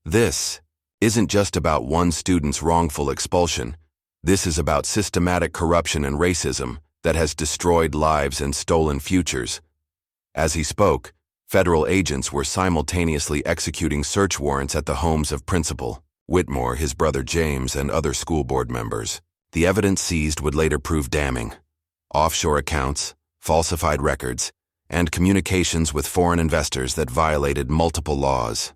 "This isn't just about one student's wrongful expulsion. This is about systematic corruption and racism that has destroyed lives and stolen futures." As he spoke, federal agents were simultaneously executing search warrants at the homes of Principal Whitmore, his brother James, and other school board members. The evidence seized would later prove damning: offshore accounts, falsified records, and communications with foreign investors that violated multiple laws.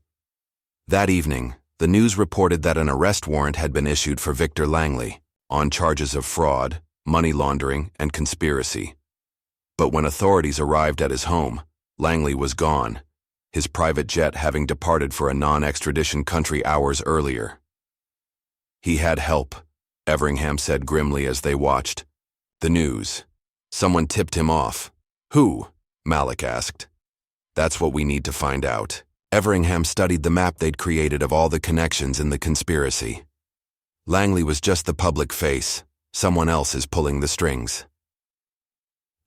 That evening, the news reported that an arrest warrant had been issued for Victor Langley on charges of fraud, money laundering, and conspiracy. But when authorities arrived at his home, Langley was gone, his private jet having departed for a non-extradition country hours earlier. "He had help," Everingham said grimly as they watched. "The news. Someone tipped him off." "Who?" Malik asked. "That's what we need to find out." Everingham studied the map they'd created of all the connections in the conspiracy. Langley was just the public face, Someone else is pulling the strings.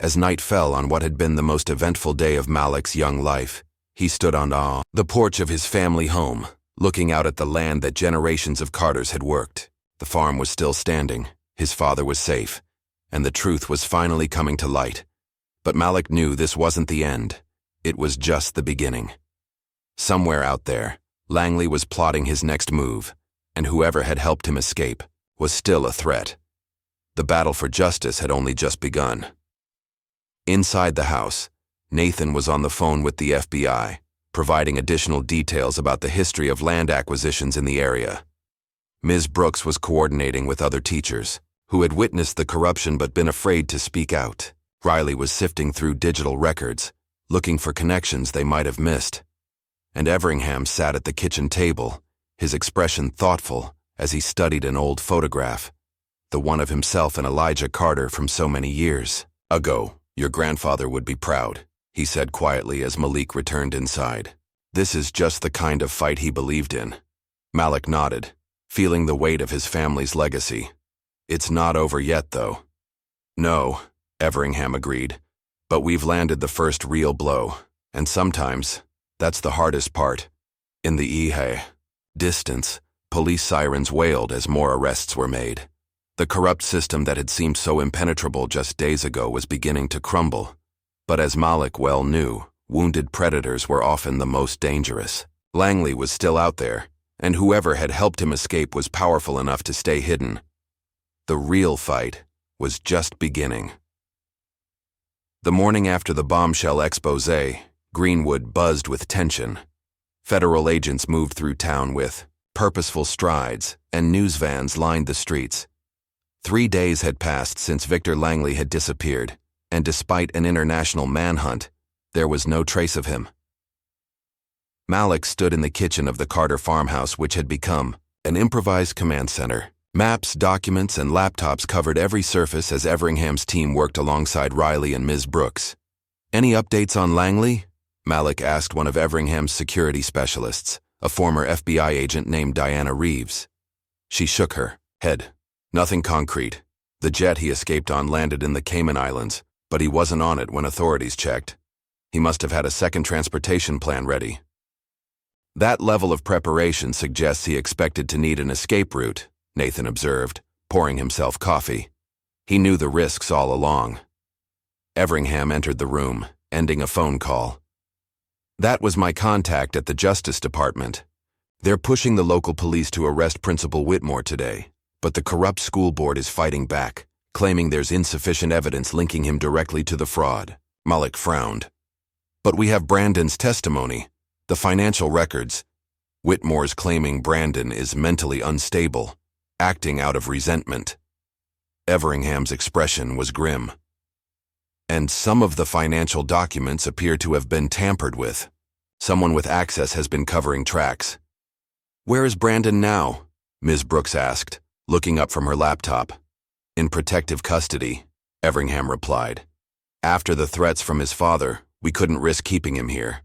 As night fell on what had been the most eventful day of Malik's young life, he stood on the porch of his family home, looking out at the land that generations of Carters had worked. The farm was still standing, his father was safe, and the truth was finally coming to light. But Malik knew this wasn't the end. It was just the beginning. Somewhere out there, Langley was plotting his next move, and whoever had helped him escape was still a threat. The battle for justice had only just begun. Inside the house, Nathan was on the phone with the FBI, providing additional details about the history of land acquisitions in the area. Ms. Brooks was coordinating with other teachers, who had witnessed the corruption but been afraid to speak out. Riley was sifting through digital records, looking for connections they might have missed. And Everingham sat at the kitchen table, his expression thoughtful as he studied an old photograph, the one of himself and Elijah Carter from so many years ago. Your grandfather would be proud, he said quietly as Malik returned inside. This is just the kind of fight he believed in. Malik nodded, feeling the weight of his family's legacy. It's not over yet, though. No, Everingham agreed, but we've landed the first real blow, and sometimes that's the hardest part. In the distance, police sirens wailed as more arrests were made. The corrupt system that had seemed so impenetrable just days ago was beginning to crumble. But as Malik well knew, wounded predators were often the most dangerous. Langley was still out there, and whoever had helped him escape was powerful enough to stay hidden. The real fight was just beginning. The morning after the bombshell expose, Greenwood buzzed with tension. Federal agents moved through town with purposeful strides, and news vans lined the streets. 3 days had passed since Victor Langley had disappeared, and despite an international manhunt, there was no trace of him. Malik stood in the kitchen of the Carter farmhouse, which had become an improvised command center. Maps, documents, and laptops covered every surface as Everingham's team worked alongside Riley and Ms. Brooks. Any updates on Langley? Malik asked one of Everingham's security specialists, a former FBI agent named Diana Reeves. She shook her head. Nothing concrete. The jet he escaped on landed in the Cayman Islands, but he wasn't on it when authorities checked. He must have had a second transportation plan ready. That level of preparation suggests he expected to need an escape route, Nathan observed, pouring himself coffee. He knew the risks all along. Everingham entered the room, ending a phone call. That was my contact at the Justice Department. They're pushing the local police to arrest Principal Whitmore today. But the corrupt school board is fighting back, claiming there's insufficient evidence linking him directly to the fraud. Malik frowned. But we have Brandon's testimony, the financial records. Whitmore's claiming Brandon is mentally unstable, acting out of resentment. Everingham's expression was grim. And some of the financial documents appear to have been tampered with. Someone with access has been covering tracks. Where is Brandon now? Ms. Brooks asked, looking up from her laptop. In protective custody, Everingham replied. After the threats from his father, we couldn't risk keeping him here.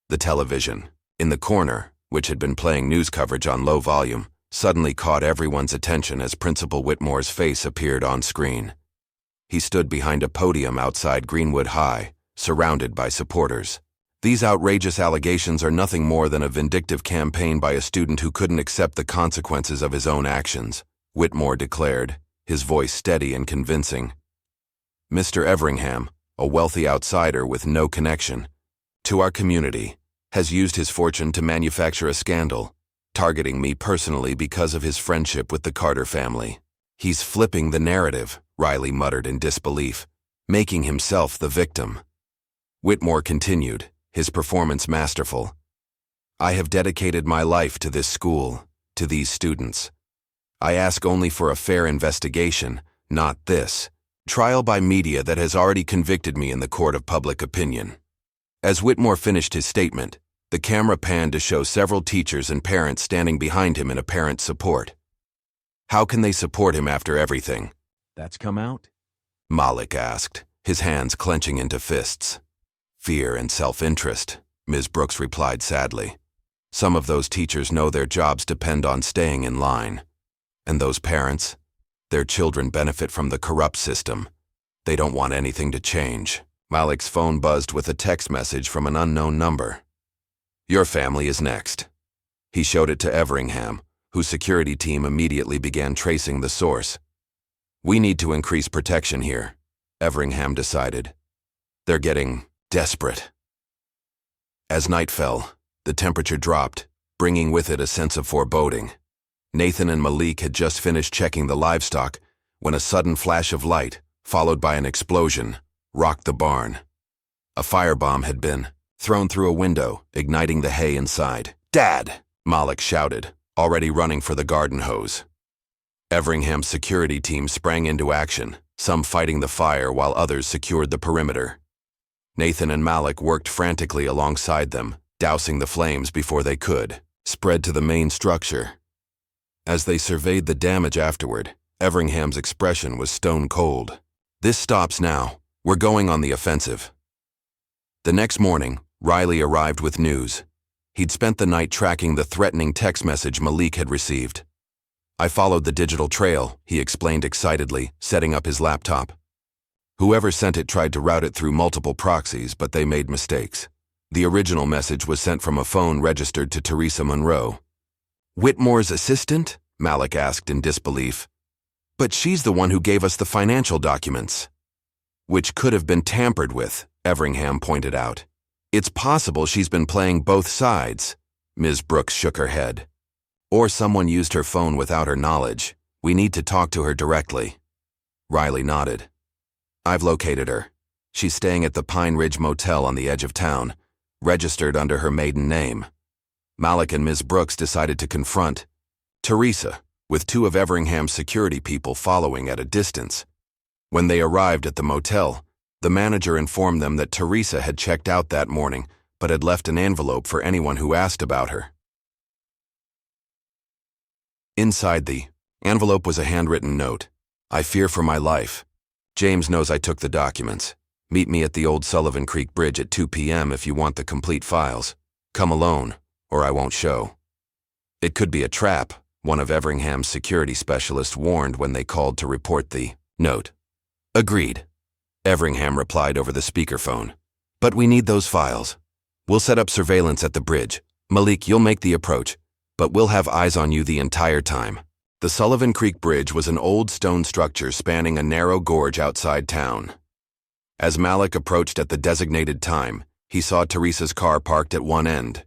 The television, in the corner, which had been playing news coverage on low volume, suddenly caught everyone's attention as Principal Whitmore's face appeared on screen. He stood behind a podium outside Greenwood High, surrounded by supporters. These outrageous allegations are nothing more than a vindictive campaign by a student who couldn't accept the consequences of his own actions, Whitmore declared, his voice steady and convincing. Mr. Everingham, a wealthy outsider with no connection to our community, has used his fortune to manufacture a scandal, targeting me personally because of his friendship with the Carter family. He's flipping the narrative, Riley muttered in disbelief, making himself the victim. Whitmore continued, his performance masterful. I have dedicated my life to this school, to these students. I ask only for a fair investigation, not this trial by media that has already convicted me in the court of public opinion. As Whitmore finished his statement, the camera panned to show several teachers and parents standing behind him in apparent support. How can they support him after everything that's come out? Malik asked, his hands clenching into fists. Fear and self-interest, Ms. Brooks replied sadly. Some of those teachers know their jobs depend on staying in line. And those parents? Their children benefit from the corrupt system. They don't want anything to change. Malik's phone buzzed with a text message from an unknown number. Your family is next. He showed it to Everingham, whose security team immediately began tracing the source. We need to increase protection here, Everingham decided. They're getting desperate. As night fell, the temperature dropped, bringing with it a sense of foreboding. Nathan and Malik had just finished checking the livestock when a sudden flash of light, followed by an explosion, rocked the barn. A firebomb had been thrown through a window, igniting the hay inside. "Dad!" Malik shouted, already running for the garden hose. Everingham's security team sprang into action, some fighting the fire while others secured the perimeter. Nathan and Malik worked frantically alongside them, dousing the flames before they could spread to the main structure. As they surveyed the damage afterward, Everingham's expression was stone cold. "This stops now. We're going on the offensive." The next morning, Riley arrived with news. He'd spent the night tracking the threatening text message Malik had received. "I followed the digital trail," he explained excitedly, setting up his laptop. Whoever sent it tried to route it through multiple proxies, but they made mistakes. The original message was sent from a phone registered to Theresa Monroe. "Whitmore's assistant?" Malik asked in disbelief. "But she's the one who gave us the financial documents." "Which could have been tampered with," Everingham pointed out. "It's possible she's been playing both sides." Ms. Brooks shook her head. "Or someone used her phone without her knowledge. We need to talk to her directly." Riley nodded. "I've located her. She's staying at the Pine Ridge Motel on the edge of town, registered under her maiden name." Malik and Ms. Brooks decided to confront Theresa, with two of Everingham's security people following at a distance. When they arrived at the motel, the manager informed them that Theresa had checked out that morning, but had left an envelope for anyone who asked about her. Inside the envelope was a handwritten note. "I fear for my life. James knows I took the documents. Meet me at the old Sullivan Creek Bridge at 2 p.m. if you want the complete files. Come alone, or I won't show." It could be a trap, one of Everingham's security specialists warned when they called to report the note. "Agreed," Everingham replied over the speakerphone. "But we need those files. We'll set up surveillance at the bridge. Malik, you'll make the approach, but we'll have eyes on you the entire time." The Sullivan Creek Bridge was an old stone structure spanning a narrow gorge outside town. As Malik approached at the designated time, he saw Theresa's car parked at one end.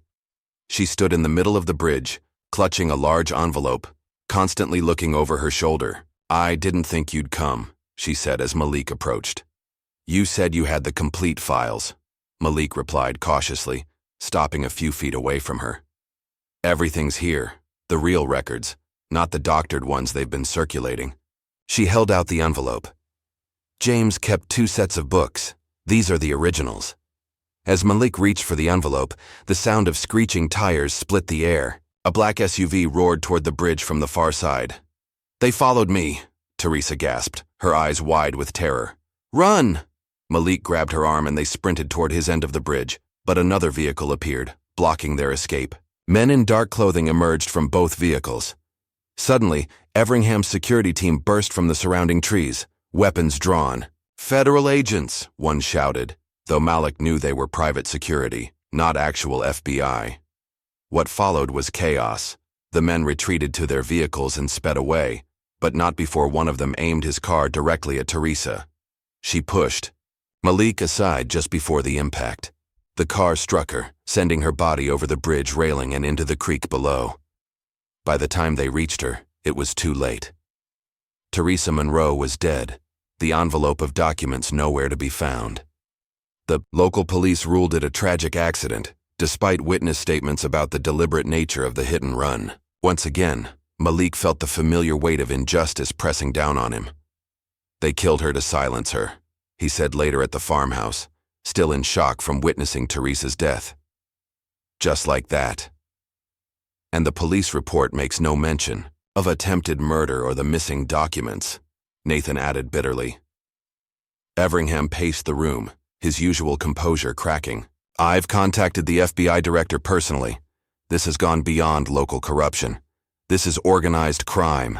She stood in the middle of the bridge, clutching a large envelope, constantly looking over her shoulder. "I didn't think you'd come," she said as Malik approached. "You said you had the complete files," Malik replied cautiously, stopping a few feet away from her. "Everything's here, the real records, not the doctored ones they've been circulating." She held out the envelope. "James kept 2 sets of books. These are the originals." As Malik reached for the envelope, the sound of screeching tires split the air. A black SUV roared toward the bridge from the far side. "They followed me," Theresa gasped, her eyes wide with terror. "Run!" Malik grabbed her arm and they sprinted toward his end of the bridge, but another vehicle appeared, blocking their escape. Men in dark clothing emerged from both vehicles. Suddenly, Everingham's security team burst from the surrounding trees, weapons drawn. "Federal agents," one shouted, though Malik knew they were private security, not actual FBI. What followed was chaos. The men retreated to their vehicles and sped away, but not before one of them aimed his car directly at Theresa. She pushed Malik aside just before the impact. The car struck her, sending her body over the bridge railing and into the creek below. By the time they reached her, it was too late. Theresa Monroe was dead, the envelope of documents nowhere to be found. The local police ruled it a tragic accident, despite witness statements about the deliberate nature of the hit and run. Once again, Malik felt the familiar weight of injustice pressing down on him. "They killed her to silence her," he said later at the farmhouse, still in shock from witnessing Theresa's death. "Just like that." And the police report makes no mention of attempted murder or the missing documents, Nathan added bitterly. Everingham paced the room, his usual composure cracking. "I've contacted the FBI director personally. This has gone beyond local corruption. This is organized crime."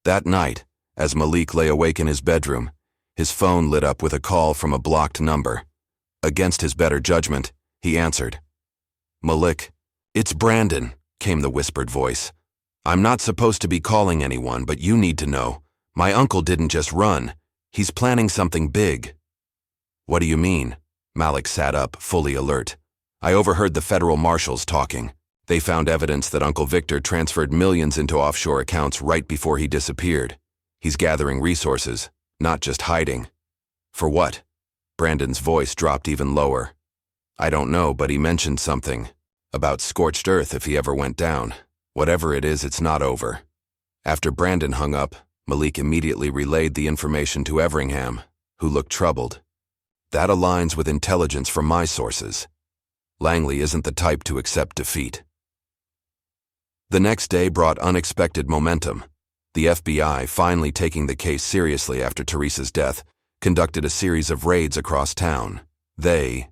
That night, as Malik lay awake in his bedroom, his phone lit up with a call from a blocked number. Against his better judgment, he answered. "Malik, it's Brandon," came the whispered voice. "I'm not supposed to be calling anyone, but you need to know. My uncle didn't just run. He's planning something big." "What do you mean?" Malik sat up, fully alert. "I overheard the federal marshals talking. They found evidence that Uncle Victor transferred millions into offshore accounts right before he disappeared. He's gathering resources, not just hiding." "For what?" Brandon's voice dropped even lower. "I don't know, but he mentioned something. About scorched earth if he ever went down. Whatever it is, it's not over." After Brandon hung up, Malik immediately relayed the information to Everingham, who looked troubled. "That aligns with intelligence from my sources. Langley isn't the type to accept defeat." The next day brought unexpected momentum. The FBI, finally taking the case seriously after Theresa's death, conducted a series of raids across town. They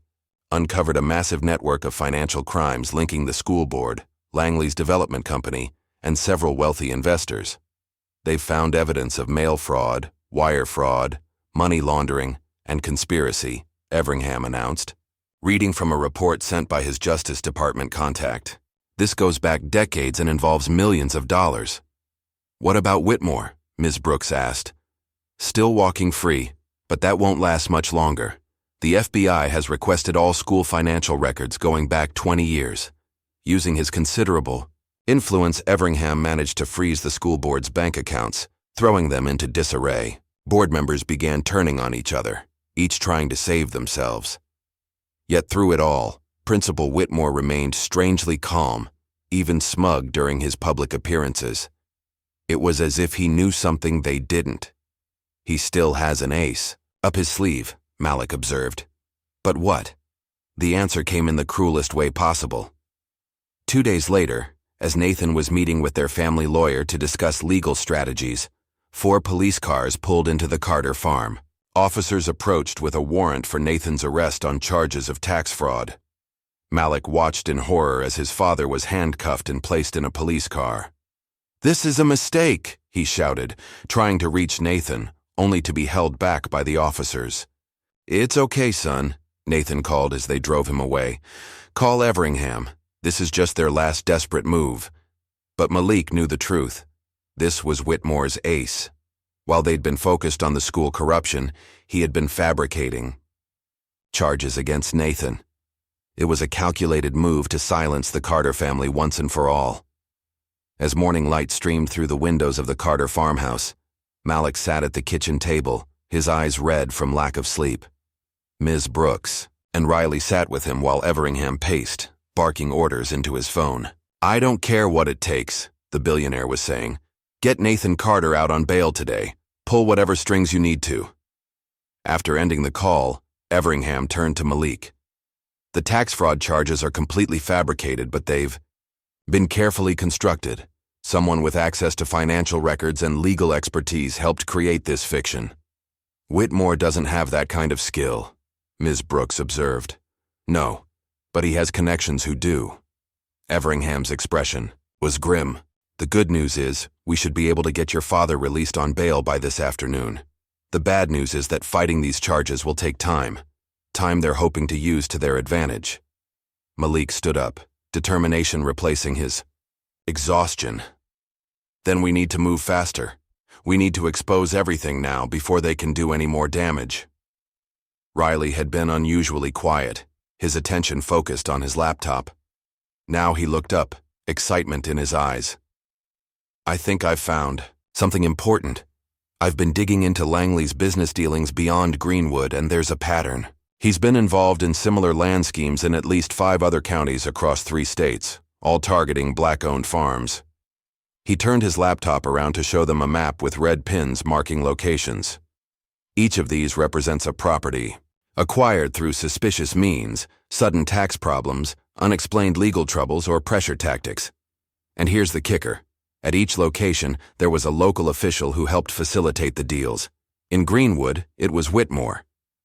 uncovered a massive network of financial crimes linking the school board, Langley's development company, and several wealthy investors. They found evidence of mail fraud, wire fraud, money laundering, and conspiracy, Everingham announced, reading from a report sent by his Justice Department contact. "This goes back decades and involves millions of dollars." "What about Whitmore?" Ms. Brooks asked. "Still walking free, but that won't last much longer. The FBI has requested all school financial records going back 20 years. Using his considerable influence, Everingham managed to freeze the school board's bank accounts, throwing them into disarray. Board members began turning on each other, each trying to save themselves. Yet through it all, Principal Whitmore remained strangely calm, even smug during his public appearances. It was as if he knew something they didn't. "He still has an ace up his sleeve," Malik observed. "But what?" The answer came in the cruelest way possible. 2 days later, as Nathan was meeting with their family lawyer to discuss legal strategies, 4 police cars pulled into the Carter farm. Officers approached with a warrant for Nathan's arrest on charges of tax fraud. Malik watched in horror as his father was handcuffed and placed in a police car. "This is a mistake," he shouted, trying to reach Nathan, only to be held back by the officers. "It's okay, son," Nathan called as they drove him away. "Call Everingham. This is just their last desperate move." But Malik knew the truth. This was Whitmore's ace. While they'd been focused on the school corruption, he had been fabricating charges against Nathan. It was a calculated move to silence the Carter family once and for all. As morning light streamed through the windows of the Carter farmhouse, Malik sat at the kitchen table, his eyes red from lack of sleep. Ms. Brooks and Riley sat with him while Everingham paced, barking orders into his phone. "I don't care what it takes," the billionaire was saying. "Get Nathan Carter out on bail today. Pull whatever strings you need to." After ending the call, Everingham turned to Malik. "The tax fraud charges are completely fabricated, but they've been carefully constructed. Someone with access to financial records and legal expertise helped create this fiction." "Whitmore doesn't have that kind of skill," Ms. Brooks observed. "No, but he has connections who do." Everingham's expression was grim. "The good news is, we should be able to get your father released on bail by this afternoon. The bad news is that fighting these charges will take time they're hoping to use to their advantage." Malik stood up, determination replacing his exhaustion. "Then we need to move faster. We need to expose everything now before they can do any more damage." Riley had been unusually quiet, his attention focused on his laptop. Now he looked up, excitement in his eyes. "I think I've found something important. I've been digging into Langley's business dealings beyond Greenwood, and there's a pattern. He's been involved in similar land schemes in at least 5 other counties across 3 states, all targeting black-owned farms." He turned his laptop around to show them a map with red pins marking locations. Each of these represents a property acquired through suspicious means, sudden tax problems, unexplained legal troubles, or pressure tactics. And here's the kicker. At each location, there was a local official who helped facilitate the deals. In Greenwood, it was Whitmore.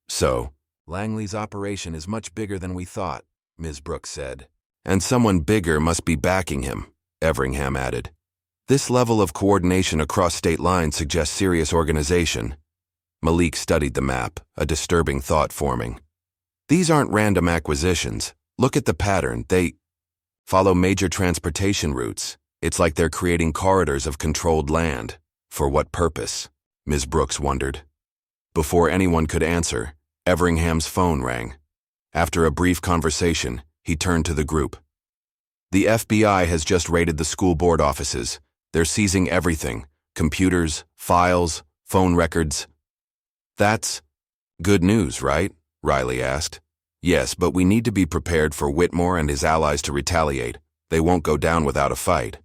"So, Langley's operation is much bigger than we thought," Ms. Brooks said. "And someone bigger must be backing him," Everingham added. This level of coordination across state lines suggests serious organization. Malik studied the map, a disturbing thought forming. These aren't random acquisitions. Look at the pattern. They follow major transportation routes. It's like they're creating corridors of controlled land. For what purpose? Ms. Brooks wondered. Before anyone could answer, Everingham's phone rang. After a brief conversation, he turned to the group. The FBI has just raided the school board offices. They're seizing everything: computers, files, phone records. That's good news, right? Riley asked. Yes, but we need to be prepared for Whitmore and his allies to retaliate. They won't go down without a fight.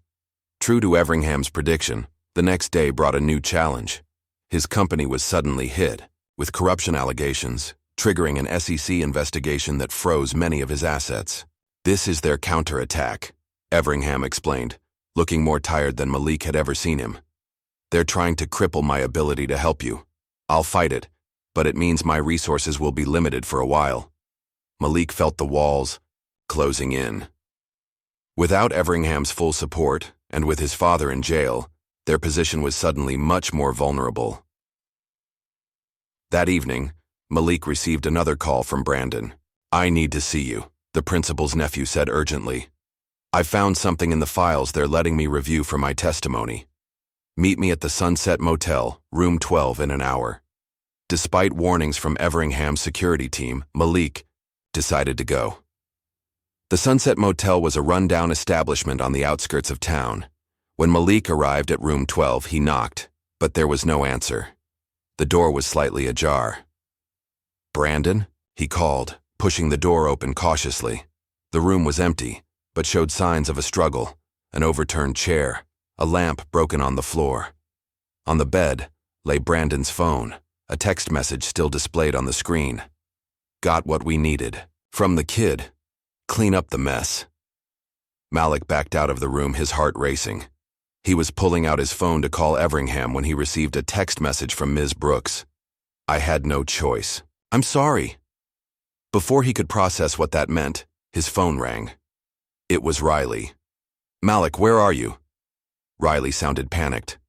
True to Everingham's prediction, the next day brought a new challenge. His company was suddenly hit with corruption allegations, triggering an SEC investigation that froze many of his assets. This is their counterattack, Everingham explained, looking more tired than Malik had ever seen him. They're trying to cripple my ability to help you. I'll fight it, but it means my resources will be limited for a while. Malik felt the walls closing in. Without Everingham's full support, and with his father in jail, their position was suddenly much more vulnerable. That evening, Malik received another call from Brandon. I need to see you, the principal's nephew said urgently. I found something in the files they're letting me review for my testimony. Meet me at the Sunset Motel, room 12 in an hour. Despite warnings from Everingham's security team, Malik decided to go. The Sunset Motel was a rundown establishment on the outskirts of town. When Malik arrived at room 12, he knocked, but there was no answer. The door was slightly ajar. Brandon? He called, pushing the door open cautiously. The room was empty, but showed signs of a struggle: an overturned chair, a lamp broken on the floor. On the bed lay Brandon's phone, a text message still displayed on the screen. Got what we needed. From the kid. Clean up the mess. Malik backed out of the room, his heart racing. He was pulling out his phone to call Everingham when he received a text message from Ms. Brooks. I had no choice. I'm sorry. Before he could process what that meant, his phone rang. It was Riley. Malik, where are you? Riley sounded panicked.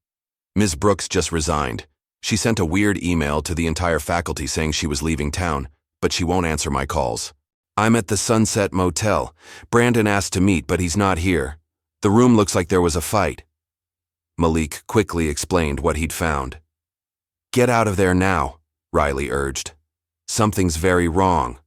Ms. Brooks just resigned. She sent a weird email to the entire faculty saying she was leaving town, but she won't answer my calls. I'm at the Sunset Motel. Brandon asked to meet, but he's not here. The room looks like there was a fight. Malik quickly explained what he'd found. Get out of there now, Riley urged. Something's very wrong.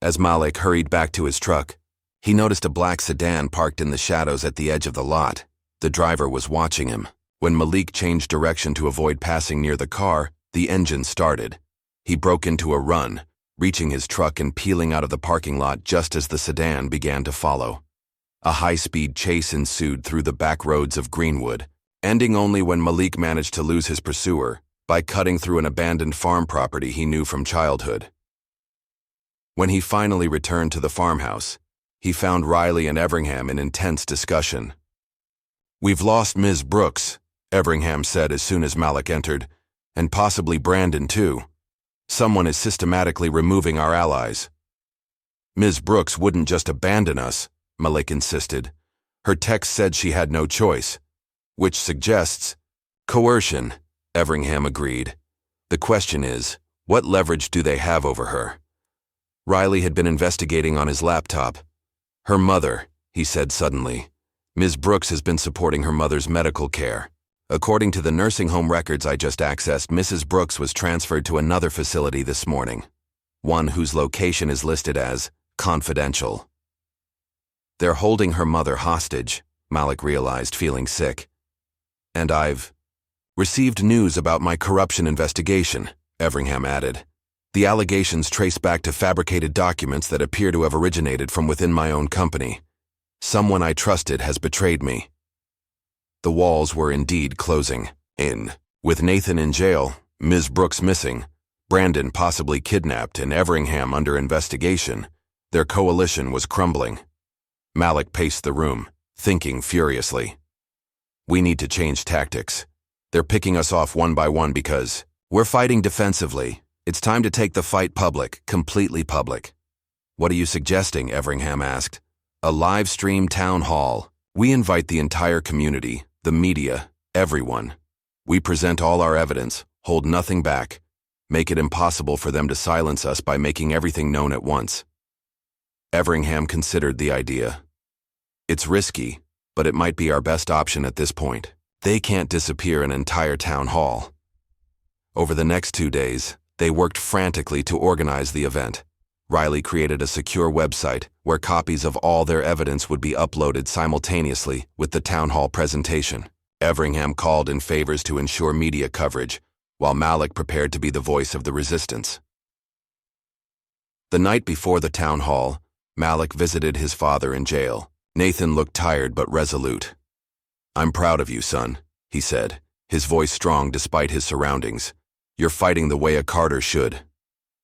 As Malik hurried back to his truck, he noticed a black sedan parked in the shadows at the edge of the lot. The driver was watching him. When Malik changed direction to avoid passing near the car, the engine started. He broke into a run, reaching his truck and peeling out of the parking lot just as the sedan began to follow. A high-speed chase ensued through the back roads of Greenwood, ending only when Malik managed to lose his pursuer by cutting through an abandoned farm property he knew from childhood. When he finally returned to the farmhouse, he found Riley and Everingham in intense discussion. We've lost Ms. Brooks, Everingham said as soon as Malik entered, and possibly Brandon too. Someone is systematically removing our allies. Ms. Brooks wouldn't just abandon us, Malik insisted. Her text said she had no choice, which suggests coercion, Everingham agreed. The question is, what leverage do they have over her? Riley had been investigating on his laptop. Her mother, he said suddenly. Ms. Brooks has been supporting her mother's medical care. According to the nursing home records I just accessed, Mrs. Brooks was transferred to another facility this morning, one whose location is listed as confidential. They're holding her mother hostage, Malik realized, feeling sick. And I've received news about my corruption investigation, Everingham added. The allegations trace back to fabricated documents that appear to have originated from within my own company. Someone I trusted has betrayed me. The walls were indeed closing in. With Nathan in jail, Ms. Brooks missing, Brandon possibly kidnapped, and Everingham under investigation, their coalition was crumbling. Malik paced the room, thinking furiously. We need to change tactics. They're picking us off one by one because we're fighting defensively. It's time to take the fight public, completely public. What are you suggesting? Everingham asked. A live stream town hall. We invite the entire community, The media, everyone. We present all our evidence, hold nothing back, make it impossible for them to silence us by making everything known at once. Everingham considered the idea. It's risky, but it might be our best option at this point. They can't disappear an entire town hall. Over the next 2 days, they worked frantically to organize the event. Riley created a secure website where copies of all their evidence would be uploaded simultaneously with the town hall presentation. Everingham called in favors to ensure media coverage, while Malik prepared to be the voice of the resistance. The night before the town hall, Malik visited his father in jail. Nathan looked tired but resolute. "I'm proud of you, son," he said, his voice strong despite his surroundings. "You're fighting the way a Carter should.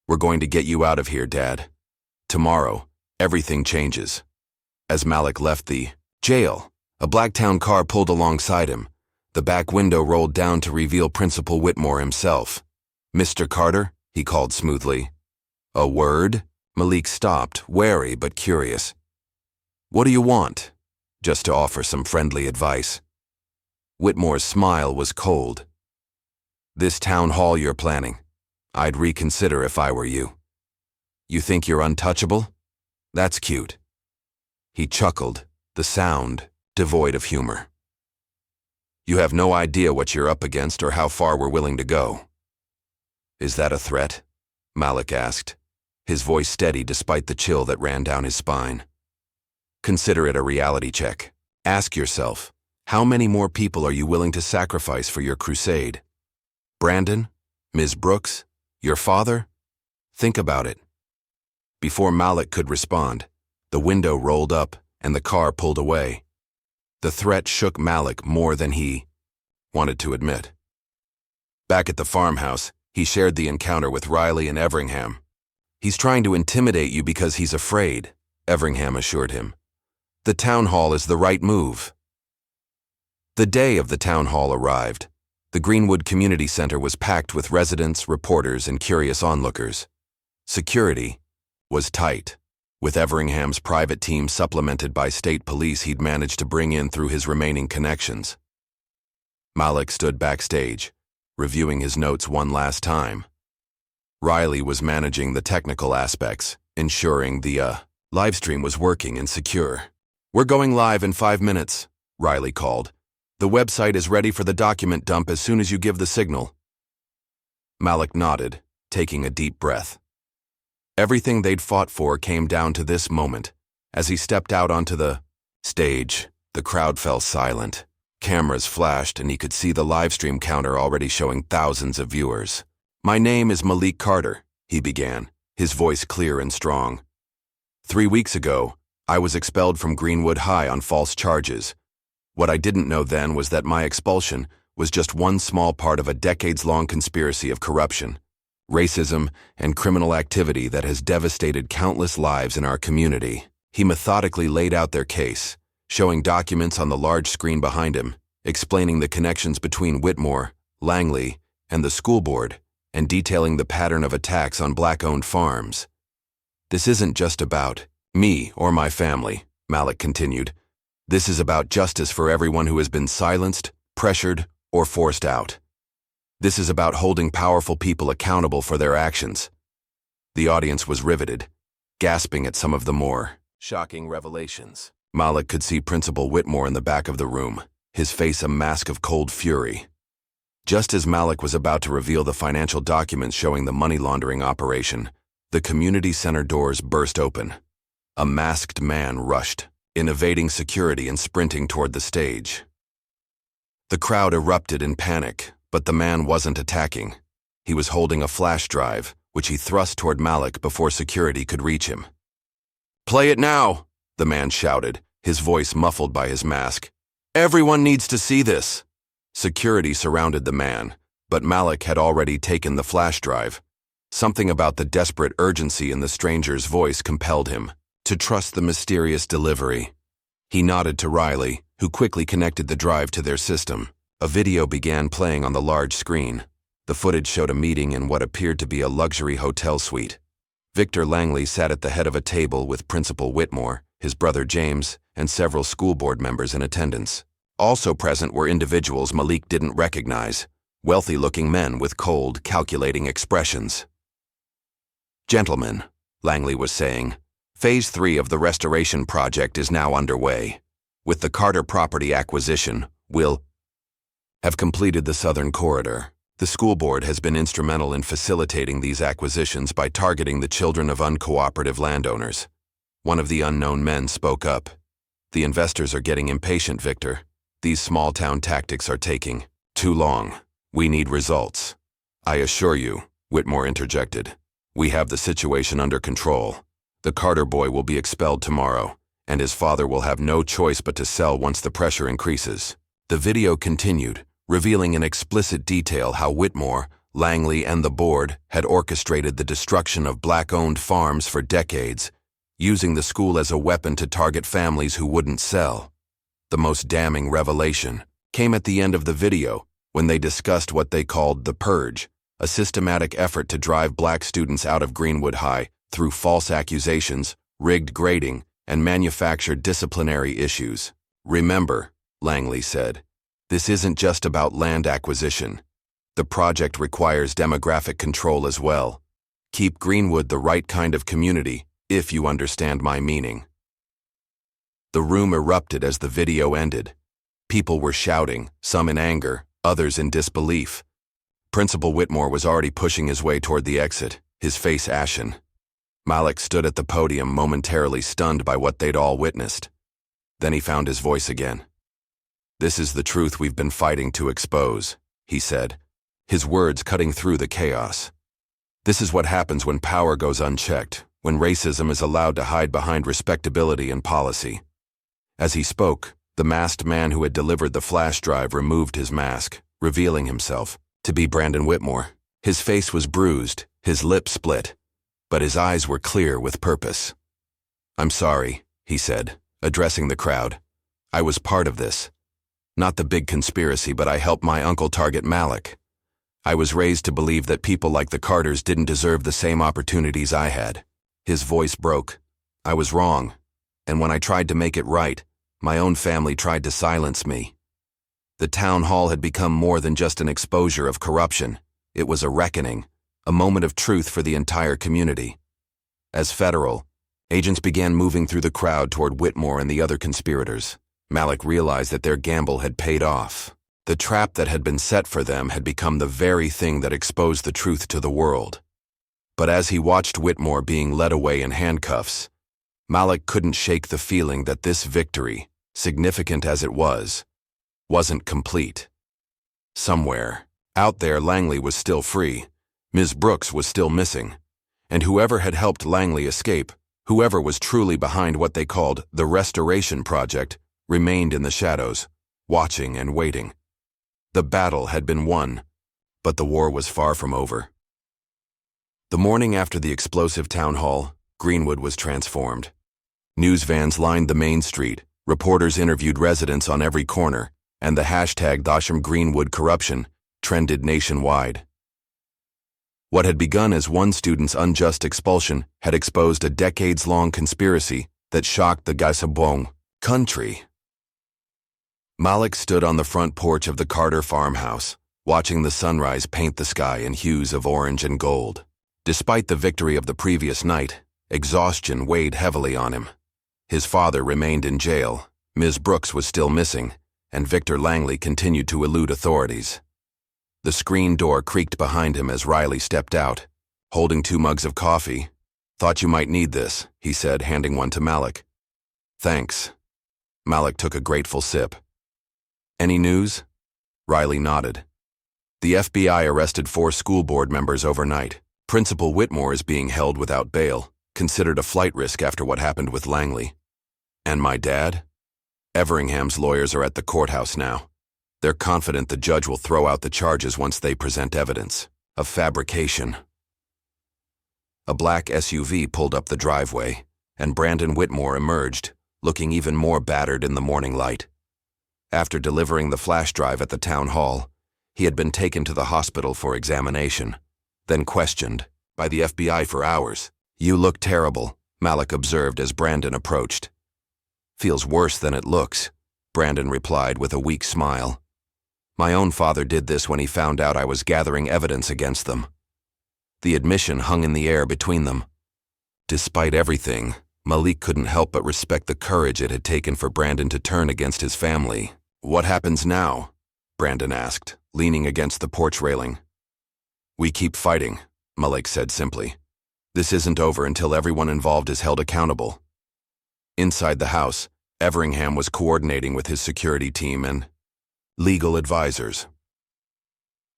We're going to get you out of here, Dad. Tomorrow, everything changes." As Malik left the jail, a Blacktown car pulled alongside him. The back window rolled down to reveal Principal Whitmore himself. "Mr. Carter?" he called smoothly. "A word?" Malik stopped, wary but curious. "What do you want?" "Just to offer some friendly advice." Whitmore's smile was cold. "This town hall you're planning, I'd reconsider if I were you. You think you're untouchable? That's cute." He chuckled, the sound devoid of humor. "You have no idea what you're up against or how far we're willing to go." "Is that a threat?" Malik asked, his voice steady despite the chill that ran down his spine. "Consider it a reality check. Ask yourself, how many more people are you willing to sacrifice for your crusade? Brandon? Ms. Brooks? Your father? Think about it." Before Malik could respond, the window rolled up and the car pulled away. The threat shook Malik more than he wanted to admit. Back at the farmhouse, he shared the encounter with Riley and Everingham. "He's trying to intimidate you because he's afraid," Everingham assured him. "The town hall is the right move." The day of the town hall arrived. The Greenwood Community Center was packed with residents, reporters, and curious onlookers. Security was tight, with Everingham's private team supplemented by state police he'd managed to bring in through his remaining connections. Malik stood backstage, reviewing his notes one last time. Riley was managing the technical aspects, ensuring the livestream was working and secure. "We're going live in 5 minutes, Riley called. "The website is ready for the document dump as soon as you give the signal." Malik nodded, taking a deep breath. Everything they'd fought for came down to this moment. As he stepped out onto the stage, the crowd fell silent. Cameras flashed and he could see the livestream counter already showing thousands of viewers. "My name is Malik Carter," he began, his voice clear and strong. 3 weeks ago, I was expelled from Greenwood High on false charges. What I didn't know then was that my expulsion was just one small part of a decades-long conspiracy of corruption, racism, and criminal activity that has devastated countless lives in our community. He methodically laid out their case, showing documents on the large screen behind him, explaining the connections between Whitmore, Langley, and the school board, and detailing the pattern of attacks on black-owned farms. "This isn't just about me or my family," Malik continued. "This is about justice for everyone who has been silenced, pressured, or forced out. This is about holding powerful people accountable for their actions." The audience was riveted, gasping at some of the more shocking revelations. Malik could see Principal Whitmore in the back of the room, his face a mask of cold fury. Just as Malik was about to reveal the financial documents showing the money laundering operation, the community center doors burst open. A masked man rushed, evading security and sprinting toward the stage. The crowd erupted in panic, but the man wasn't attacking. He was holding a flash drive, which he thrust toward Malik before security could reach him. "Play it now," the man shouted, his voice muffled by his mask. "Everyone needs to see this." Security surrounded the man, but Malik had already taken the flash drive. Something about the desperate urgency in the stranger's voice compelled him to trust the mysterious delivery. He nodded to Riley, who quickly connected the drive to their system. A video began playing on the large screen. The footage showed a meeting in what appeared to be a luxury hotel suite. Victor Langley sat at the head of a table with Principal Whitmore, his brother James, and several school board members in attendance. Also present were individuals Malik didn't recognize, wealthy-looking men with cold, calculating expressions. "Gentlemen," Langley was saying, "Phase 3 of the restoration project is now underway. With the Carter property acquisition, we'll have completed the southern corridor. The school board has been instrumental in facilitating these acquisitions by targeting the children of uncooperative landowners." One of the unknown men spoke up. "The investors are getting impatient, Victor. These small-town tactics are taking too long. We need results." "I assure you," Whitmore interjected, "we have the situation under control. The Carter boy will be expelled tomorrow, and his father will have no choice but to sell once the pressure increases." The video continued, revealing in explicit detail how Whitmore, Langley, and the board had orchestrated the destruction of black-owned farms for decades, using the school as a weapon to target families who wouldn't sell. The most damning revelation came at the end of the video, when they discussed what they called the Purge, a systematic effort to drive black students out of Greenwood High through false accusations, rigged grading, and manufactured disciplinary issues. "Remember," Langley said, "this isn't just about land acquisition. The project requires demographic control as well. Keep Greenwood the right kind of community, if you understand my meaning." The room erupted as the video ended. People were shouting, some in anger, others in disbelief. Principal Whitmore was already pushing his way toward the exit, his face ashen. Malik stood at the podium, momentarily stunned by what they'd all witnessed. Then he found his voice again. "This is the truth we've been fighting to expose," he said, his words cutting through the chaos. "This is what happens when power goes unchecked, when racism is allowed to hide behind respectability and policy." As he spoke, the masked man who had delivered the flash drive removed his mask, revealing himself to be Brandon Whitmore. His face was bruised, his lips split, but his eyes were clear with purpose. "I'm sorry," he said, addressing the crowd. "I was part of this. Not the big conspiracy, but I helped my uncle target Malik. I was raised to believe that people like the Carters didn't deserve the same opportunities I had." His voice broke. "I was wrong, and when I tried to make it right, my own family tried to silence me." The town hall had become more than just an exposure of corruption. It was a reckoning, a moment of truth for the entire community. As federal agents began moving through the crowd toward Whitmore and the other conspirators, Malik realized that their gamble had paid off. The trap that had been set for them had become the very thing that exposed the truth to the world. But as he watched Whitmore being led away in handcuffs, Malik couldn't shake the feeling that this victory, significant as it was, wasn't complete. Somewhere, out there, Langley was still free, Ms. Brooks was still missing, and whoever had helped Langley escape, whoever was truly behind what they called the Restoration Project, remained in the shadows, watching and waiting. The battle had been won, but the war was far from over. The morning after the explosive town hall, Greenwood was transformed. News vans lined the main street, reporters interviewed residents on every corner, and the hashtag #Greenwood corruption trended nationwide. What had begun as one student's unjust expulsion had exposed a decades-long conspiracy that shocked the Gasabong country. Malik stood on the front porch of the Carter farmhouse, watching the sunrise paint the sky in hues of orange and gold. Despite the victory of the previous night, exhaustion weighed heavily on him. His father remained in jail, Ms. Brooks was still missing, and Victor Langley continued to elude authorities. The screen door creaked behind him as Riley stepped out, holding 2 mugs of coffee. "Thought you might need this," he said, handing one to Malik. "Thanks." Malik took a grateful sip. "Any news?" Riley nodded. "The FBI arrested 4 school board members overnight. Principal Whitmore is being held without bail, considered a flight risk after what happened with Langley. And my dad? Everingham's lawyers are at the courthouse now. They're confident the judge will throw out the charges once they present evidence of fabrication." A black SUV pulled up the driveway, and Brandon Whitmore emerged, looking even more battered in the morning light. After delivering the flash drive at the town hall, he had been taken to the hospital for examination, then questioned by the FBI for hours. "You look terrible," Malik observed as Brandon approached. "Feels worse than it looks," Brandon replied with a weak smile. My own father did this when he found out I was gathering evidence against them. The admission hung in the air between them. Despite everything, Malik couldn't help but respect the courage it had taken for Brandon to turn against his family. What happens now? Brandon asked, leaning against the porch railing. We keep fighting, Malik said simply. This isn't over until everyone involved is held accountable. Inside the house, Everingham was coordinating with his security team and legal advisors.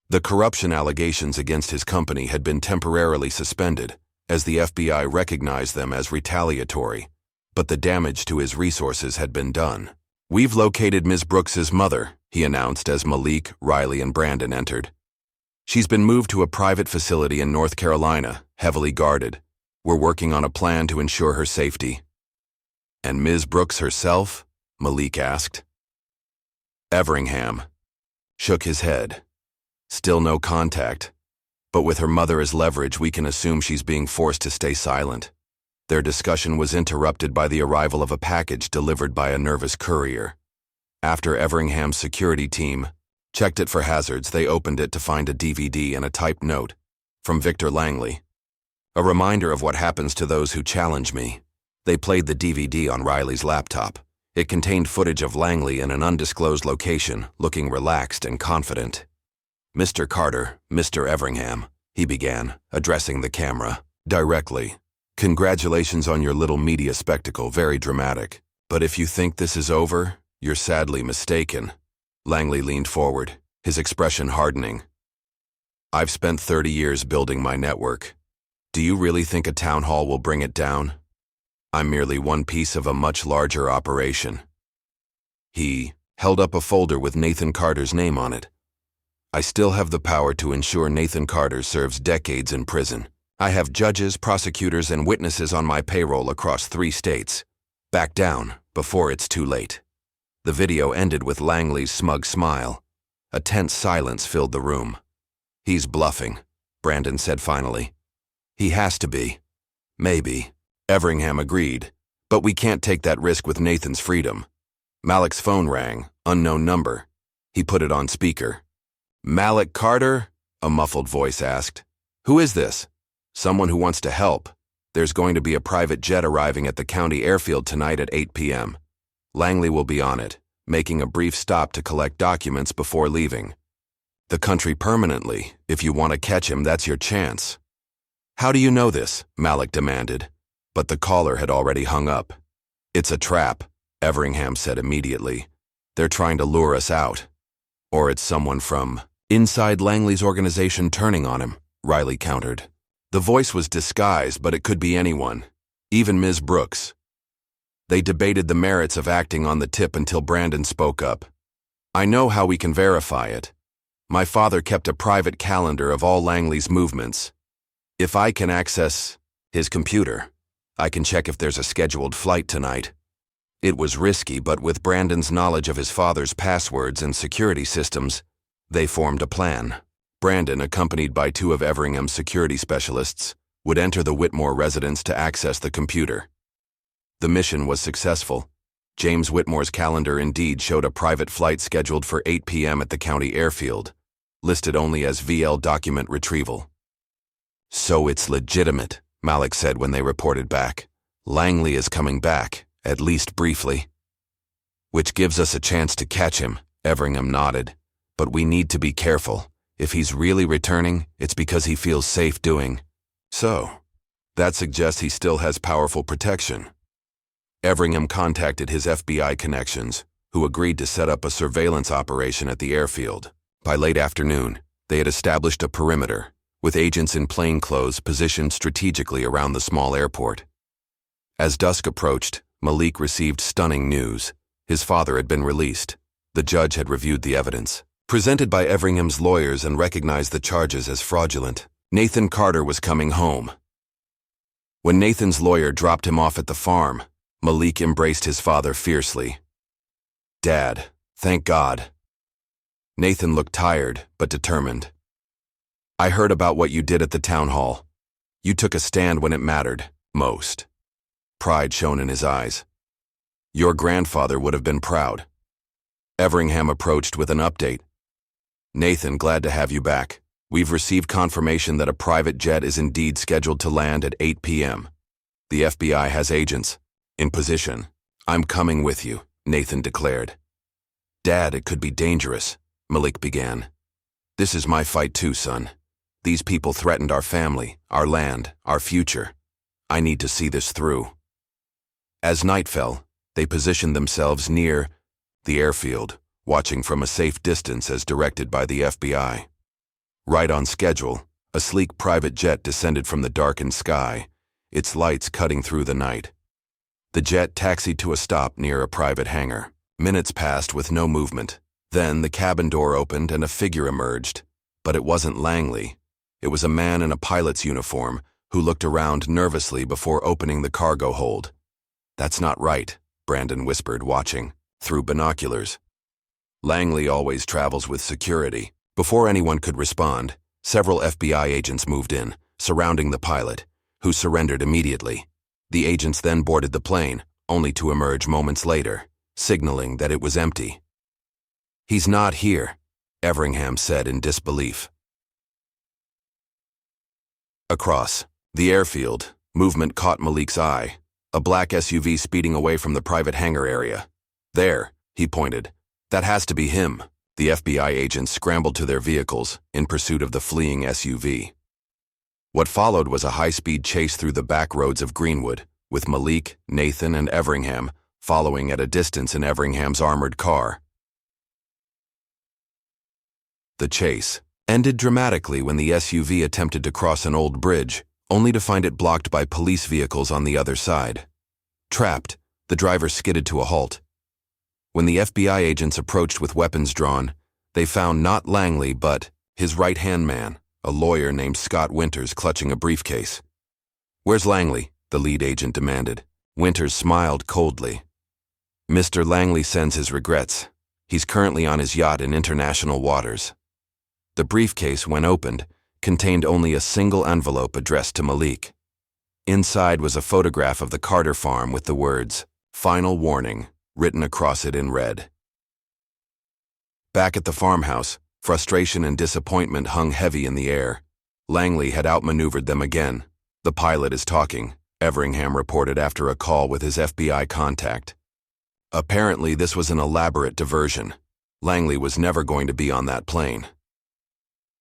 The corruption allegations against his company had been temporarily suspended, as the FBI recognized them as retaliatory, but the damage to his resources had been done. We've located Ms. Brooks's mother, he announced as Malik, Riley, and Brandon entered. She's been moved to a private facility in North Carolina, heavily guarded. We're working on a plan to ensure her safety. And Ms. Brooks herself? Malik asked. Everingham shook his head. Still no contact. But with her mother as leverage, we can assume she's being forced to stay silent. Their discussion was interrupted by the arrival of a package delivered by a nervous courier. After Everingham's security team checked it for hazards, they opened it to find a DVD and a typed note from Victor Langley. A reminder of what happens to those who challenge me. They played the DVD on Riley's laptop. It contained footage of Langley in an undisclosed location, looking relaxed and confident. Mr. Carter, Mr. Everingham, he began, addressing the camera directly. Congratulations on your little media spectacle, very dramatic. But if you think this is over, you're sadly mistaken. Langley leaned forward, his expression hardening. I've spent 30 years building my network. Do you really think a town hall will bring it down? I'm merely one piece of a much larger operation. He held up a folder with Nathan Carter's name on it. I still have the power to ensure Nathan Carter serves decades in prison. I have judges, prosecutors, and witnesses on my payroll across 3 states. Back down before it's too late. The video ended with Langley's smug smile. A tense silence filled the room. He's bluffing, Brandon said finally. He has to be. Maybe. Everingham agreed. But we can't take that risk with Nathan's freedom. Malik's phone rang, unknown number. He put it on speaker. Malik Carter? A muffled voice asked. Who is this? Someone who wants to help. There's going to be a private jet arriving at the county airfield tonight at 8 p.m. Langley will be on it, making a brief stop to collect documents before leaving. The country permanently. If you want to catch him, that's your chance. How do you know this? Malik demanded. But the caller had already hung up. It's a trap, Everingham said immediately. They're trying to lure us out. Or it's someone from inside Langley's organization turning on him, Riley countered. The voice was disguised, but it could be anyone, even Ms. Brooks. They debated the merits of acting on the tip until Brandon spoke up. I know how we can verify it. My father kept a private calendar of all Langley's movements. If I can access his computer, I can check if there's a scheduled flight tonight. It was risky, but with Brandon's knowledge of his father's passwords and security systems, they formed a plan. Brandon, accompanied by 2 of Everingham's security specialists, would enter the Whitmore residence to access the computer. The mission was successful. James Whitmore's calendar indeed showed a private flight scheduled for 8 p.m. at the county airfield, listed only as VL document retrieval. So it's legitimate, Malik said when they reported back. Langley is coming back, at least briefly. Which gives us a chance to catch him, Everingham nodded. But we need to be careful. If he's really returning, it's because he feels safe doing so. That suggests he still has powerful protection. Everingham contacted his FBI connections, who agreed to set up a surveillance operation at the airfield. By late afternoon, they had established a perimeter, with agents in plainclothes positioned strategically around the small airport. As dusk approached, Malik received stunning news. His father had been released. The judge had reviewed the evidence, presented by Everingham's lawyers, and recognized the charges as fraudulent. Nathan Carter was coming home. When Nathan's lawyer dropped him off at the farm, Malik embraced his father fiercely. Dad, thank God. Nathan looked tired, but determined. I heard about what you did at the town hall. You took a stand when it mattered, most. Pride shone in his eyes. Your grandfather would have been proud. Everingham approached with an update. "Nathan, glad to have you back. We've received confirmation that a private jet is indeed scheduled to land at 8 p.m. The FBI has agents in position. I'm coming with you," Nathan declared. "Dad, it could be dangerous," Malik began. "This is my fight too, son. These people threatened our family, our land, our future. I need to see this through." As night fell, they positioned themselves near the airfield, watching from a safe distance as directed by the FBI. Right on schedule, a sleek private jet descended from the darkened sky, its lights cutting through the night. The jet taxied to a stop near a private hangar. Minutes passed with no movement. Then the cabin door opened and a figure emerged. But it wasn't Langley. It was a man in a pilot's uniform who looked around nervously before opening the cargo hold. "That's not right," Brandon whispered, watching through binoculars. "Langley always travels with security." Before anyone could respond, several FBI agents moved in, surrounding the pilot, who surrendered immediately. The agents then boarded the plane, only to emerge moments later, signaling that it was empty. "He's not here," Everingham said in disbelief. Across the airfield, movement caught Malik's eye, a black SUV speeding away from the private hangar area. "There," he pointed. "That has to be him." The FBI agents scrambled to their vehicles in pursuit of the fleeing SUV. What followed was a high-speed chase through the back roads of Greenwood, with Malik, Nathan, and Everingham following at a distance in Everingham's armored car. The chase ended dramatically when the SUV attempted to cross an old bridge, only to find it blocked by police vehicles on the other side. Trapped, the driver skidded to a halt. When the FBI agents approached with weapons drawn, they found not Langley but his right-hand man, a lawyer named Scott Winters, clutching a briefcase. "Where's Langley?" the lead agent demanded. Winters smiled coldly. "Mr. Langley sends his regrets. He's currently on his yacht in international waters." The briefcase, when opened, contained only a single envelope addressed to Malik. Inside was a photograph of the Carter farm with the words, "Final Warning," written across it in red. Back at the farmhouse, frustration and disappointment hung heavy in the air. Langley had outmaneuvered them again. "The pilot is talking," Everingham reported after a call with his FBI contact. Apparently, this was an elaborate diversion. Langley was never going to be on that plane.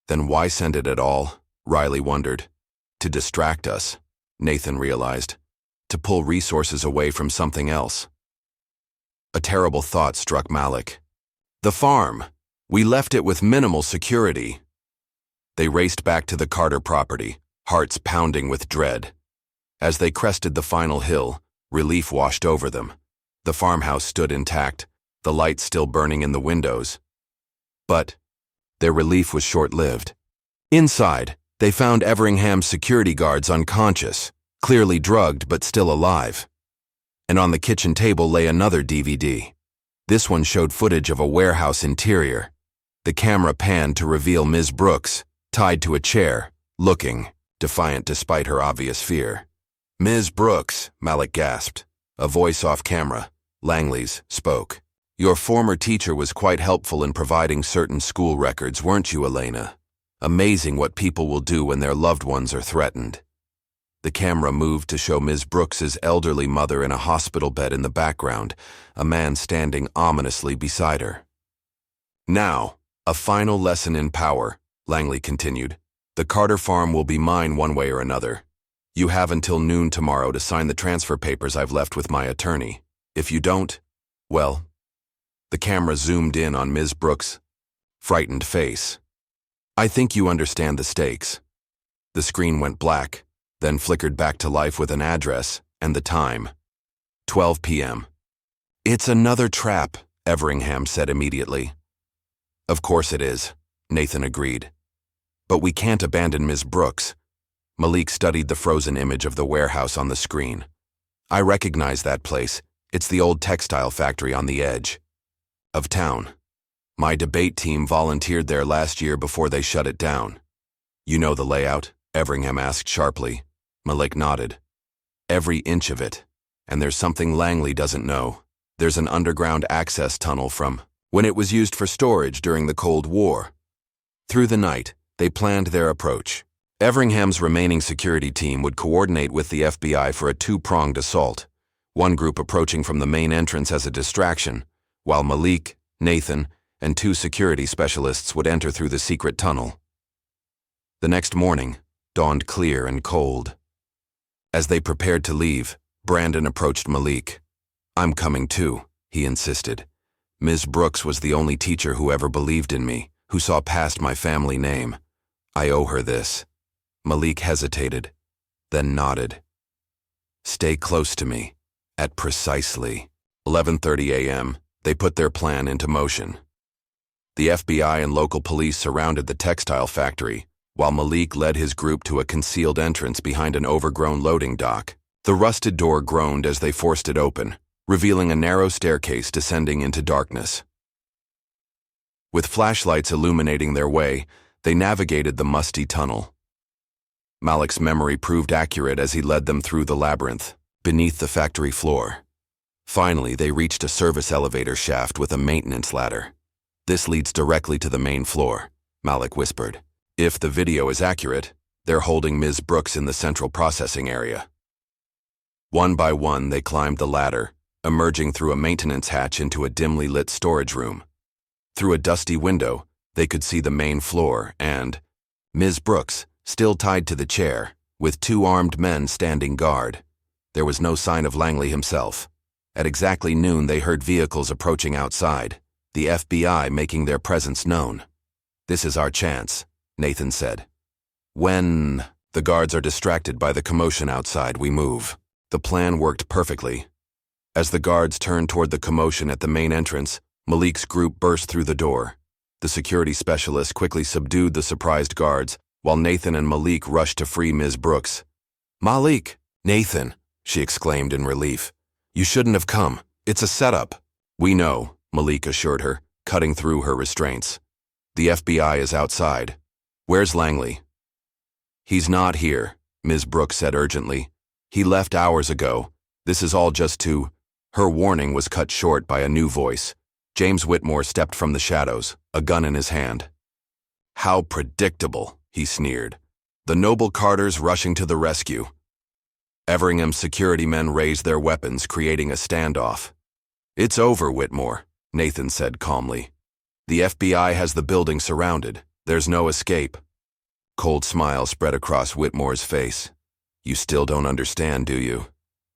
Then why send it at all? Riley wondered. To distract us, Nathan realized. To pull resources away from something else. A terrible thought struck Malik. The farm. We left it with minimal security. They raced back to the Carter property, hearts pounding with dread. As they crested the final hill, relief washed over them. The farmhouse stood intact, the lights still burning in the windows. But their relief was short-lived. Inside, they found Everingham's security guards unconscious, clearly drugged but still alive. And on the kitchen table lay another DVD. This one showed footage of a warehouse interior. The camera panned to reveal Ms. Brooks, tied to a chair, looking, defiant despite her obvious fear. "Ms. Brooks," Malik gasped. A voice off camera, Langley's, spoke. "Your former teacher was quite helpful in providing certain school records, weren't you, Elena? Amazing what people will do when their loved ones are threatened." The camera moved to show Ms. Brooks's elderly mother in a hospital bed in the background, a man standing ominously beside her. "Now, a final lesson in power," Langley continued. "The Carter farm will be mine one way or another. You have until noon tomorrow to sign the transfer papers I've left with my attorney. If you don't, well..." The camera zoomed in on Ms. Brooks' frightened face. "I think you understand the stakes." The screen went black, then flickered back to life with an address and the time. 12 p.m. "It's another trap," Everingham said immediately. "Of course it is," Nathan agreed. "But we can't abandon Ms. Brooks." Malik studied the frozen image of the warehouse on the screen. "I recognize that place. It's the old textile factory on the edge of town. My debate team volunteered there last year before they shut it down." "You know the layout?" Everingham asked sharply. Malik nodded. "Every inch of it. And there's something Langley doesn't know. There's an underground access tunnel from when it was used for storage during the Cold War. Through the night, they planned their approach. Everingham's remaining security team would coordinate with the FBI for a two-pronged assault, one group approaching from the main entrance as a distraction, while Malik, Nathan, and two security specialists would enter through the secret tunnel. The next morning dawned clear and cold. As they prepared to leave, Brandon approached Malik. "I'm coming too," he insisted. "Ms. Brooks was the only teacher who ever believed in me, who saw past my family name. I owe her this." Malik hesitated, then nodded. "Stay close to me." At precisely 11:30 a.m., they put their plan into motion. The FBI and local police surrounded the textile factory, while Malik led his group to a concealed entrance behind an overgrown loading dock. The rusted door groaned as they forced it open, revealing a narrow staircase descending into darkness. With flashlights illuminating their way, they navigated the musty tunnel. Malik's memory proved accurate as he led them through the labyrinth, beneath the factory floor. Finally, they reached a service elevator shaft with a maintenance ladder. "This leads directly to the main floor," Malik whispered. "If the video is accurate, they're holding Ms. Brooks in the central processing area." One by one, they climbed the ladder, emerging through a maintenance hatch into a dimly lit storage room. Through a dusty window, they could see the main floor and Ms. Brooks, still tied to the chair, with two armed men standing guard. There was no sign of Langley himself. At exactly noon, they heard vehicles approaching outside, the FBI making their presence known. "This is our chance," Nathan said. "When the guards are distracted by the commotion outside, we move." The plan worked perfectly. As the guards turned toward the commotion at the main entrance, Malik's group burst through the door. The security specialist quickly subdued the surprised guards, while Nathan and Malik rushed to free Ms. Brooks. "Malik!" "Nathan!" she exclaimed in relief. "You shouldn't have come. It's a setup." "We know," Malik assured her, cutting through her restraints. "The FBI is outside. Where's Langley?" "He's not here," Ms. Brooks said urgently. "He left hours ago. This is all just to—" Her warning was cut short by a new voice. James Whitmore stepped from the shadows, a gun in his hand. "How predictable," he sneered. "The noble Carters rushing to the rescue." Everingham's security men raised their weapons, creating a standoff. "It's over, Whitmore," Nathan said calmly. "The FBI has the building surrounded. There's no escape." Cold smile spread across Whitmore's face. "You still don't understand, do you?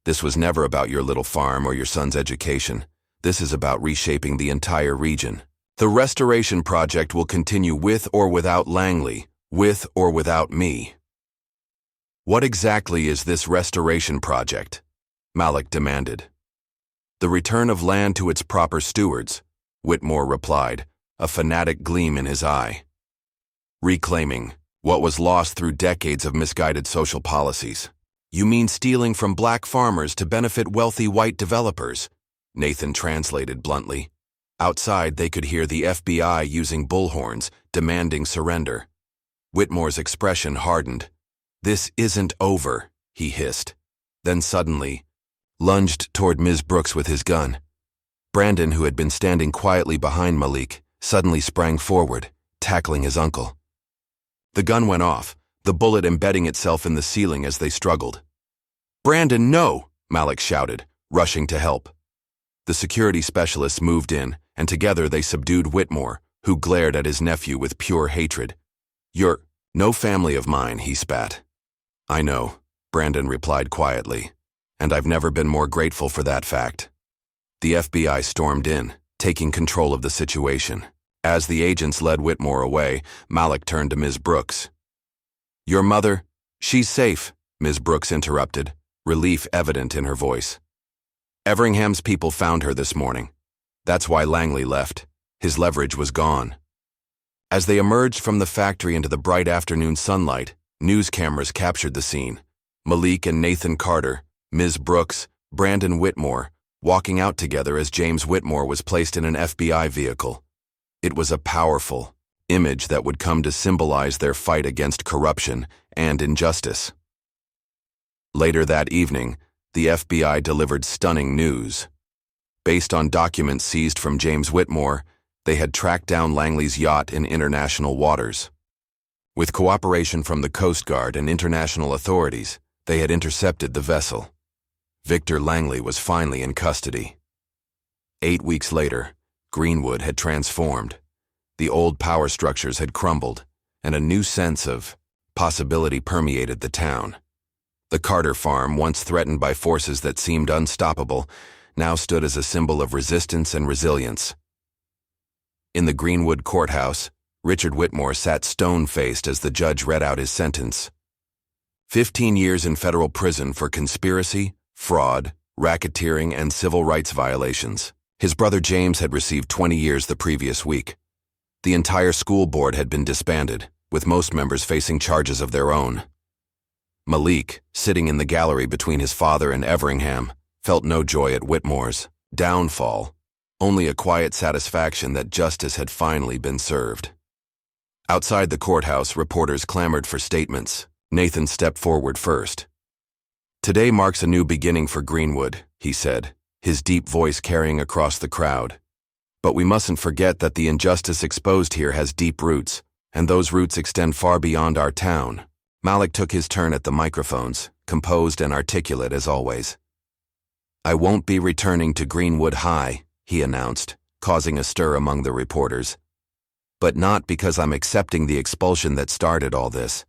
This was never about your little farm or your son's education. This is about reshaping the entire region. The restoration project will continue with or without Langley, with or without me." "What exactly is this restoration project?" Malik demanded. "The return of land to its proper stewards," Whitmore replied, a fanatic gleam in his eye. "Reclaiming what was lost through decades of misguided social policies." "You mean stealing from black farmers to benefit wealthy white developers?" Nathan translated bluntly. Outside, they could hear the FBI using bullhorns, demanding surrender. Whitmore's expression hardened. "This isn't over," he hissed. Then suddenly, lunged toward Ms. Brooks with his gun. Brandon, who had been standing quietly behind Malik, suddenly sprang forward, tackling his uncle. The gun went off, the bullet embedding itself in the ceiling as they struggled. "Brandon, no!" Malik shouted, rushing to help. The security specialists moved in, and together they subdued Whitmore, who glared at his nephew with pure hatred. "You're no family of mine," he spat. "I know," Brandon replied quietly, "and I've never been more grateful for that fact." The FBI stormed in, taking control of the situation. As the agents led Whitmore away, Malik turned to Ms. Brooks. "Your mother, she's safe," Ms. Brooks interrupted, relief evident in her voice. "Everingham's people found her this morning. That's why Langley left. His leverage was gone." As they emerged from the factory into the bright afternoon sunlight, news cameras captured the scene. Malik and Nathan Carter, Ms. Brooks, Brandon Whitmore, walking out together as James Whitmore was placed in an FBI vehicle. It was a powerful image that would come to symbolize their fight against corruption and injustice. Later that evening, the FBI delivered stunning news. Based on documents seized from James Whitmore, They had tracked down Langley's yacht in international waters. With cooperation from the Coast Guard and international authorities, they had intercepted the vessel. Victor Langley was finally in custody. 8 weeks later, Greenwood had transformed. The old power structures had crumbled, and a new sense of possibility permeated the town. The Carter farm, once threatened by forces that seemed unstoppable, now stood as a symbol of resistance and resilience. In the Greenwood courthouse, Richard Whitmore sat stone-faced as the judge read out his sentence. 15 years in federal prison for conspiracy, fraud, racketeering, and civil rights violations. His brother James had received 20 years the previous week. The entire school board had been disbanded, with most members facing charges of their own. Malik, sitting in the gallery between his father and Everingham, felt no joy at Whitmore's downfall, only a quiet satisfaction that justice had finally been served. Outside the courthouse, reporters clamored for statements. Nathan stepped forward first. "Today marks a new beginning for Greenwood," he said, his deep voice carrying across the crowd. "But we mustn't forget that the injustice exposed here has deep roots, and those roots extend far beyond our town." Malik took his turn at the microphones, composed and articulate as always. "I won't be returning to Greenwood High," he announced, causing a stir among the reporters. "But not because I'm accepting the expulsion that started all this.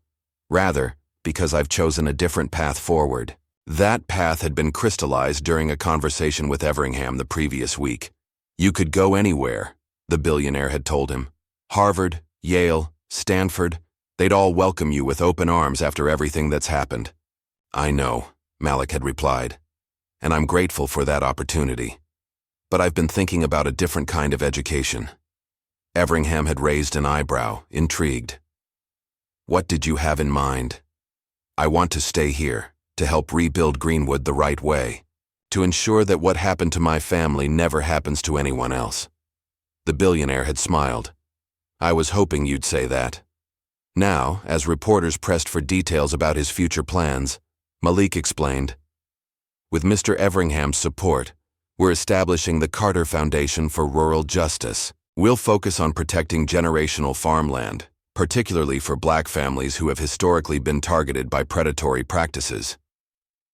Rather, because I've chosen a different path forward." That path had been crystallized during a conversation with Everingham the previous week. "You could go anywhere," the billionaire had told him. "Harvard, Yale, Stanford, they'd all welcome you with open arms after everything that's happened." "I know," Malik had replied, "and I'm grateful for that opportunity. But I've been thinking about a different kind of education." Everingham had raised an eyebrow, intrigued. "What did you have in mind?" "I want to stay here, to help rebuild Greenwood the right way, to ensure that what happened to my family never happens to anyone else." The billionaire had smiled. "I was hoping you'd say that." Now, as reporters pressed for details about his future plans, Malik explained, "With Mr. Everingham's support, we're establishing the Carter Foundation for Rural Justice. We'll focus on protecting generational farmland, particularly for black families who have historically been targeted by predatory practices."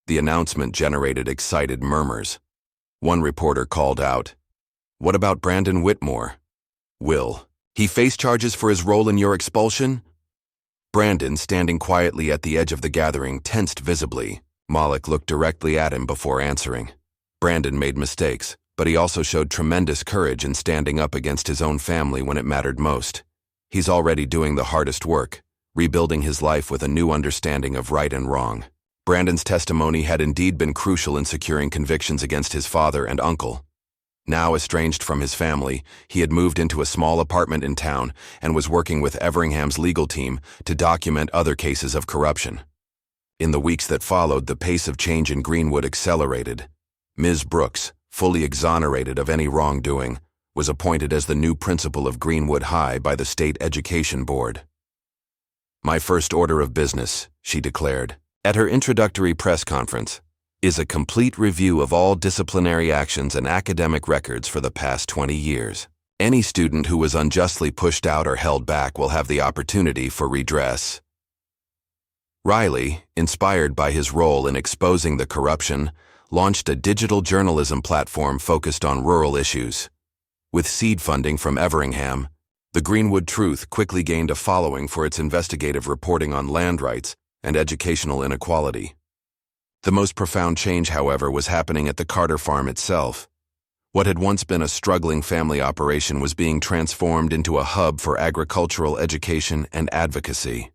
The announcement generated excited murmurs. One reporter called out, "What about Brandon Whitmore? Will he face charges for his role in your expulsion?" Brandon, standing quietly at the edge of the gathering, tensed visibly. Malik looked directly at him before answering. Brandon made mistakes, but he also showed tremendous courage in standing up against his own family when it mattered most. He's already doing the hardest work, rebuilding his life with a new understanding of right and wrong. Brandon's testimony had indeed been crucial in securing convictions against his father and uncle. Now estranged from his family, he had moved into a small apartment in town and was working with Everingham's legal team to document other cases of corruption. In the weeks that followed, the pace of change in Greenwood accelerated. Ms. Brooks, fully exonerated of any wrongdoing, was appointed as the new principal of Greenwood High by the State Education Board. "My first order of business," she declared, at her introductory press conference, "is a complete review of all disciplinary actions and academic records for the past 20 years. Any student who was unjustly pushed out or held back will have the opportunity for redress." Riley, inspired by his role in exposing the corruption, launched a digital journalism platform focused on rural issues. With seed funding from Everingham, the Greenwood Truth quickly gained a following for its investigative reporting on land rights and educational inequality. The most profound change, however, was happening at the Carter farm itself. What had once been a struggling family operation was being transformed into a hub for agricultural education and advocacy.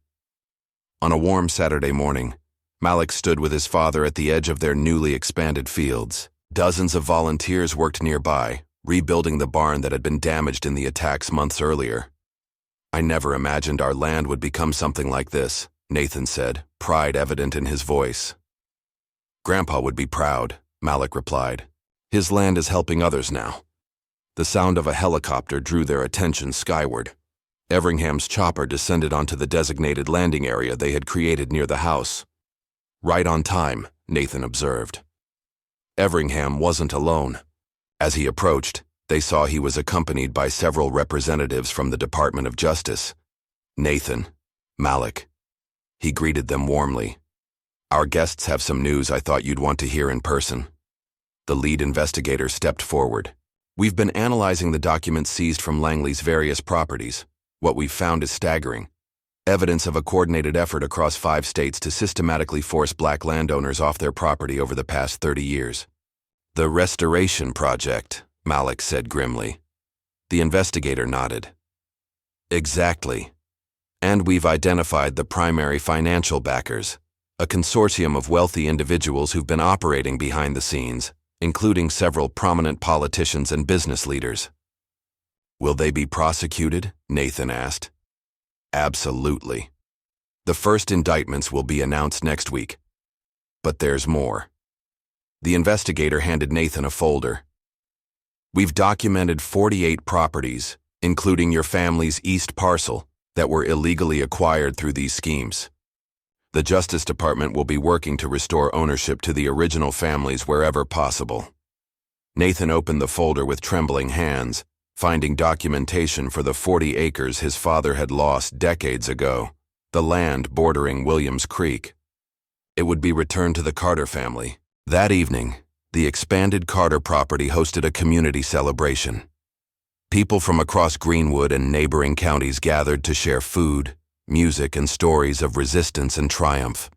On a warm Saturday morning, Malik stood with his father at the edge of their newly expanded fields. Dozens of volunteers worked nearby, rebuilding the barn that had been damaged in the attacks months earlier. "I never imagined our land would become something like this," Nathan said, pride evident in his voice. "Grandpa would be proud," Malik replied. "His land is helping others now." The sound of a helicopter drew their attention skyward. Everingham's chopper descended onto the designated landing area they had created near the house. "Right on time," Nathan observed. Everingham wasn't alone. As he approached, They saw he was accompanied by several representatives from the Department of Justice. Nathan, Malik. He greeted them warmly. "Our guests have some news I thought you'd want to hear in person." The lead investigator stepped forward. "We've been analyzing the documents seized from Langley's various properties. What we've found is staggering. Evidence of a coordinated effort across 5 states to systematically force black landowners off their property over the past 30 years. "The Restoration Project," Malik said grimly. The investigator nodded. "Exactly. And we've identified the primary financial backers, a consortium of wealthy individuals who've been operating behind the scenes, including several prominent politicians and business leaders." "Will they be prosecuted?" Nathan asked. "Absolutely. The first indictments will be announced next week. But there's more." The investigator handed Nathan a folder. "We've documented 48 properties, including your family's east parcel, that were illegally acquired through these schemes. The Justice Department will be working to restore ownership to the original families wherever possible." Nathan opened the folder with trembling hands, finding documentation for the 40 acres his father had lost decades ago, the land bordering Williams Creek. It would be returned to the Carter family. That evening, the expanded Carter property hosted a community celebration. People from across Greenwood and neighboring counties gathered to share food, music, and stories of resistance and triumph.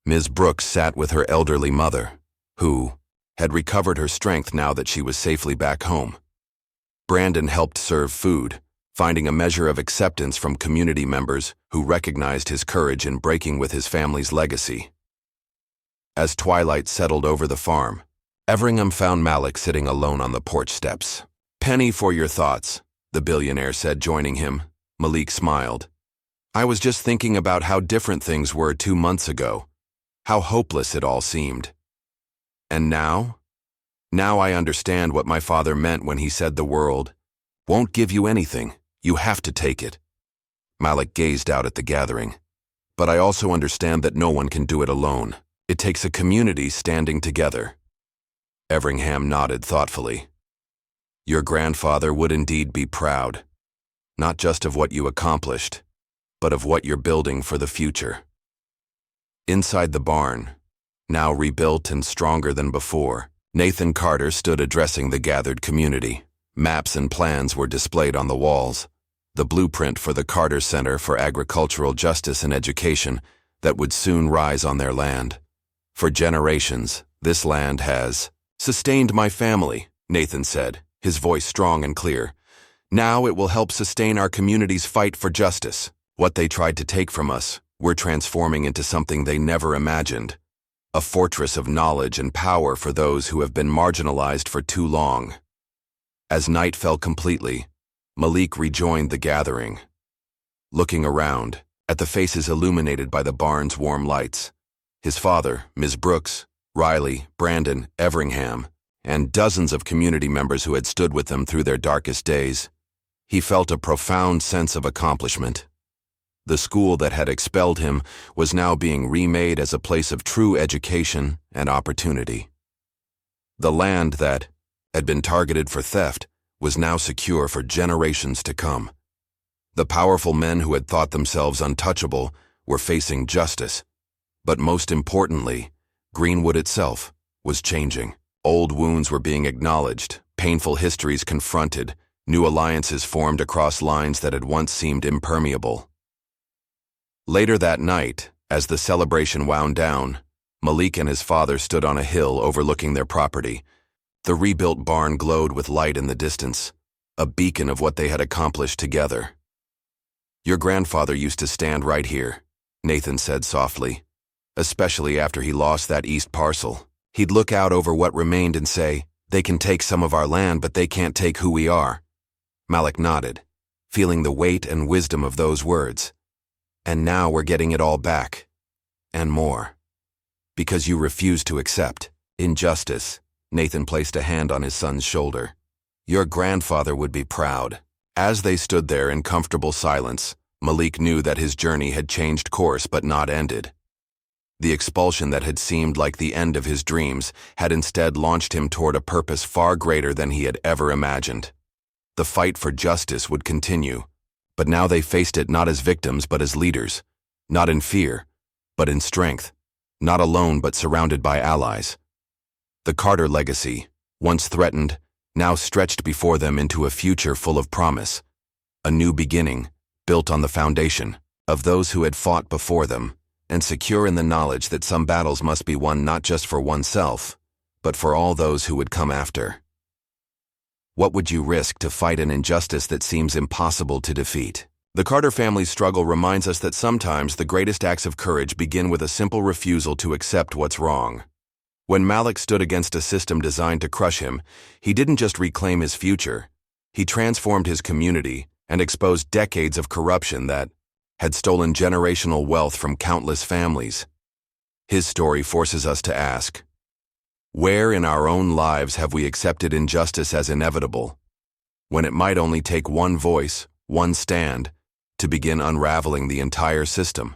Ms. Brooks sat with her elderly mother, who had recovered her strength now that she was safely back home. Brandon helped serve food, finding a measure of acceptance from community members who recognized his courage in breaking with his family's legacy. As twilight settled over the farm, Everingham found Malik sitting alone on the porch steps. "Penny for your thoughts," the billionaire said, joining him. Malik smiled. "I was just thinking about how different things were 2 months ago, how hopeless it all seemed. And now? Now I understand what my father meant when he said the world won't give you anything, you have to take it." Malik gazed out at the gathering. "But I also understand that no one can do it alone. It takes a community standing together." Everingham nodded thoughtfully. "Your grandfather would indeed be proud, not just of what you accomplished, but of what you're building for the future." Inside the barn, now rebuilt and stronger than before, Nathan Carter stood addressing the gathered community. Maps and plans were displayed on the walls, the blueprint for the Carter Center for Agricultural Justice and Education that would soon rise on their land. "For generations, this land has sustained my family," Nathan said, his voice strong and clear. "Now it will help sustain our community's fight for justice. What they tried to take from us, we're transforming into something they never imagined. A fortress of knowledge and power for those who have been marginalized for too long." As night fell completely, Malik rejoined the gathering. Looking around, at the faces illuminated by the barn's warm lights, his father, Ms. Brooks, Riley, Brandon, Everingham, and dozens of community members who had stood with them through their darkest days, he felt a profound sense of accomplishment. The school that had expelled him was now being remade as a place of true education and opportunity. The land that had been targeted for theft was now secure for generations to come. The powerful men who had thought themselves untouchable were facing justice. But most importantly, Greenwood itself was changing. Old wounds were being acknowledged, painful histories confronted, new alliances formed across lines that had once seemed impermeable. Later that night, as the celebration wound down, Malik and his father stood on a hill overlooking their property. The rebuilt barn glowed with light in the distance, a beacon of what they had accomplished together. "Your grandfather used to stand right here," Nathan said softly, "especially after he lost that east parcel. He'd look out over what remained and say, 'They can take some of our land, but they can't take who we are.'" Malik nodded, feeling the weight and wisdom of those words. "And now we're getting it all back. And more. Because you refuse to accept injustice." Nathan placed a hand on his son's shoulder. "Your grandfather would be proud." As they stood there in comfortable silence, Malik knew that his journey had changed course but not ended. The expulsion that had seemed like the end of his dreams had instead launched him toward a purpose far greater than he had ever imagined. The fight for justice would continue, but now they faced it not as victims but as leaders, not in fear, but in strength, not alone but surrounded by allies. The Carter legacy, once threatened, now stretched before them into a future full of promise, a new beginning, built on the foundation of those who had fought before them, and secure in the knowledge that some battles must be won not just for oneself, but for all those who would come after. What would you risk to fight an injustice that seems impossible to defeat? The Carter family's struggle reminds us that sometimes the greatest acts of courage begin with a simple refusal to accept what's wrong. When Malik stood against a system designed to crush him, he didn't just reclaim his future, he transformed his community and exposed decades of corruption that had stolen generational wealth from countless families. His story forces us to ask, where in our own lives have we accepted injustice as inevitable, when it might only take one voice, one stand, to begin unraveling the entire system?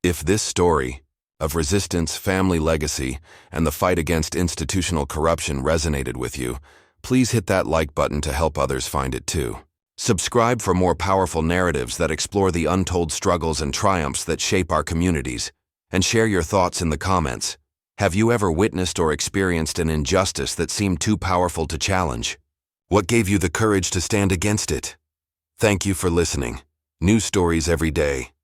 If this story of resistance, family legacy, and the fight against institutional corruption resonated with you, please hit that like button to help others find it too. Subscribe for more powerful narratives that explore the untold struggles and triumphs that shape our communities, and share your thoughts in the comments. Have you ever witnessed or experienced an injustice that seemed too powerful to challenge? What gave you the courage to stand against it? Thank you for listening. New stories every day.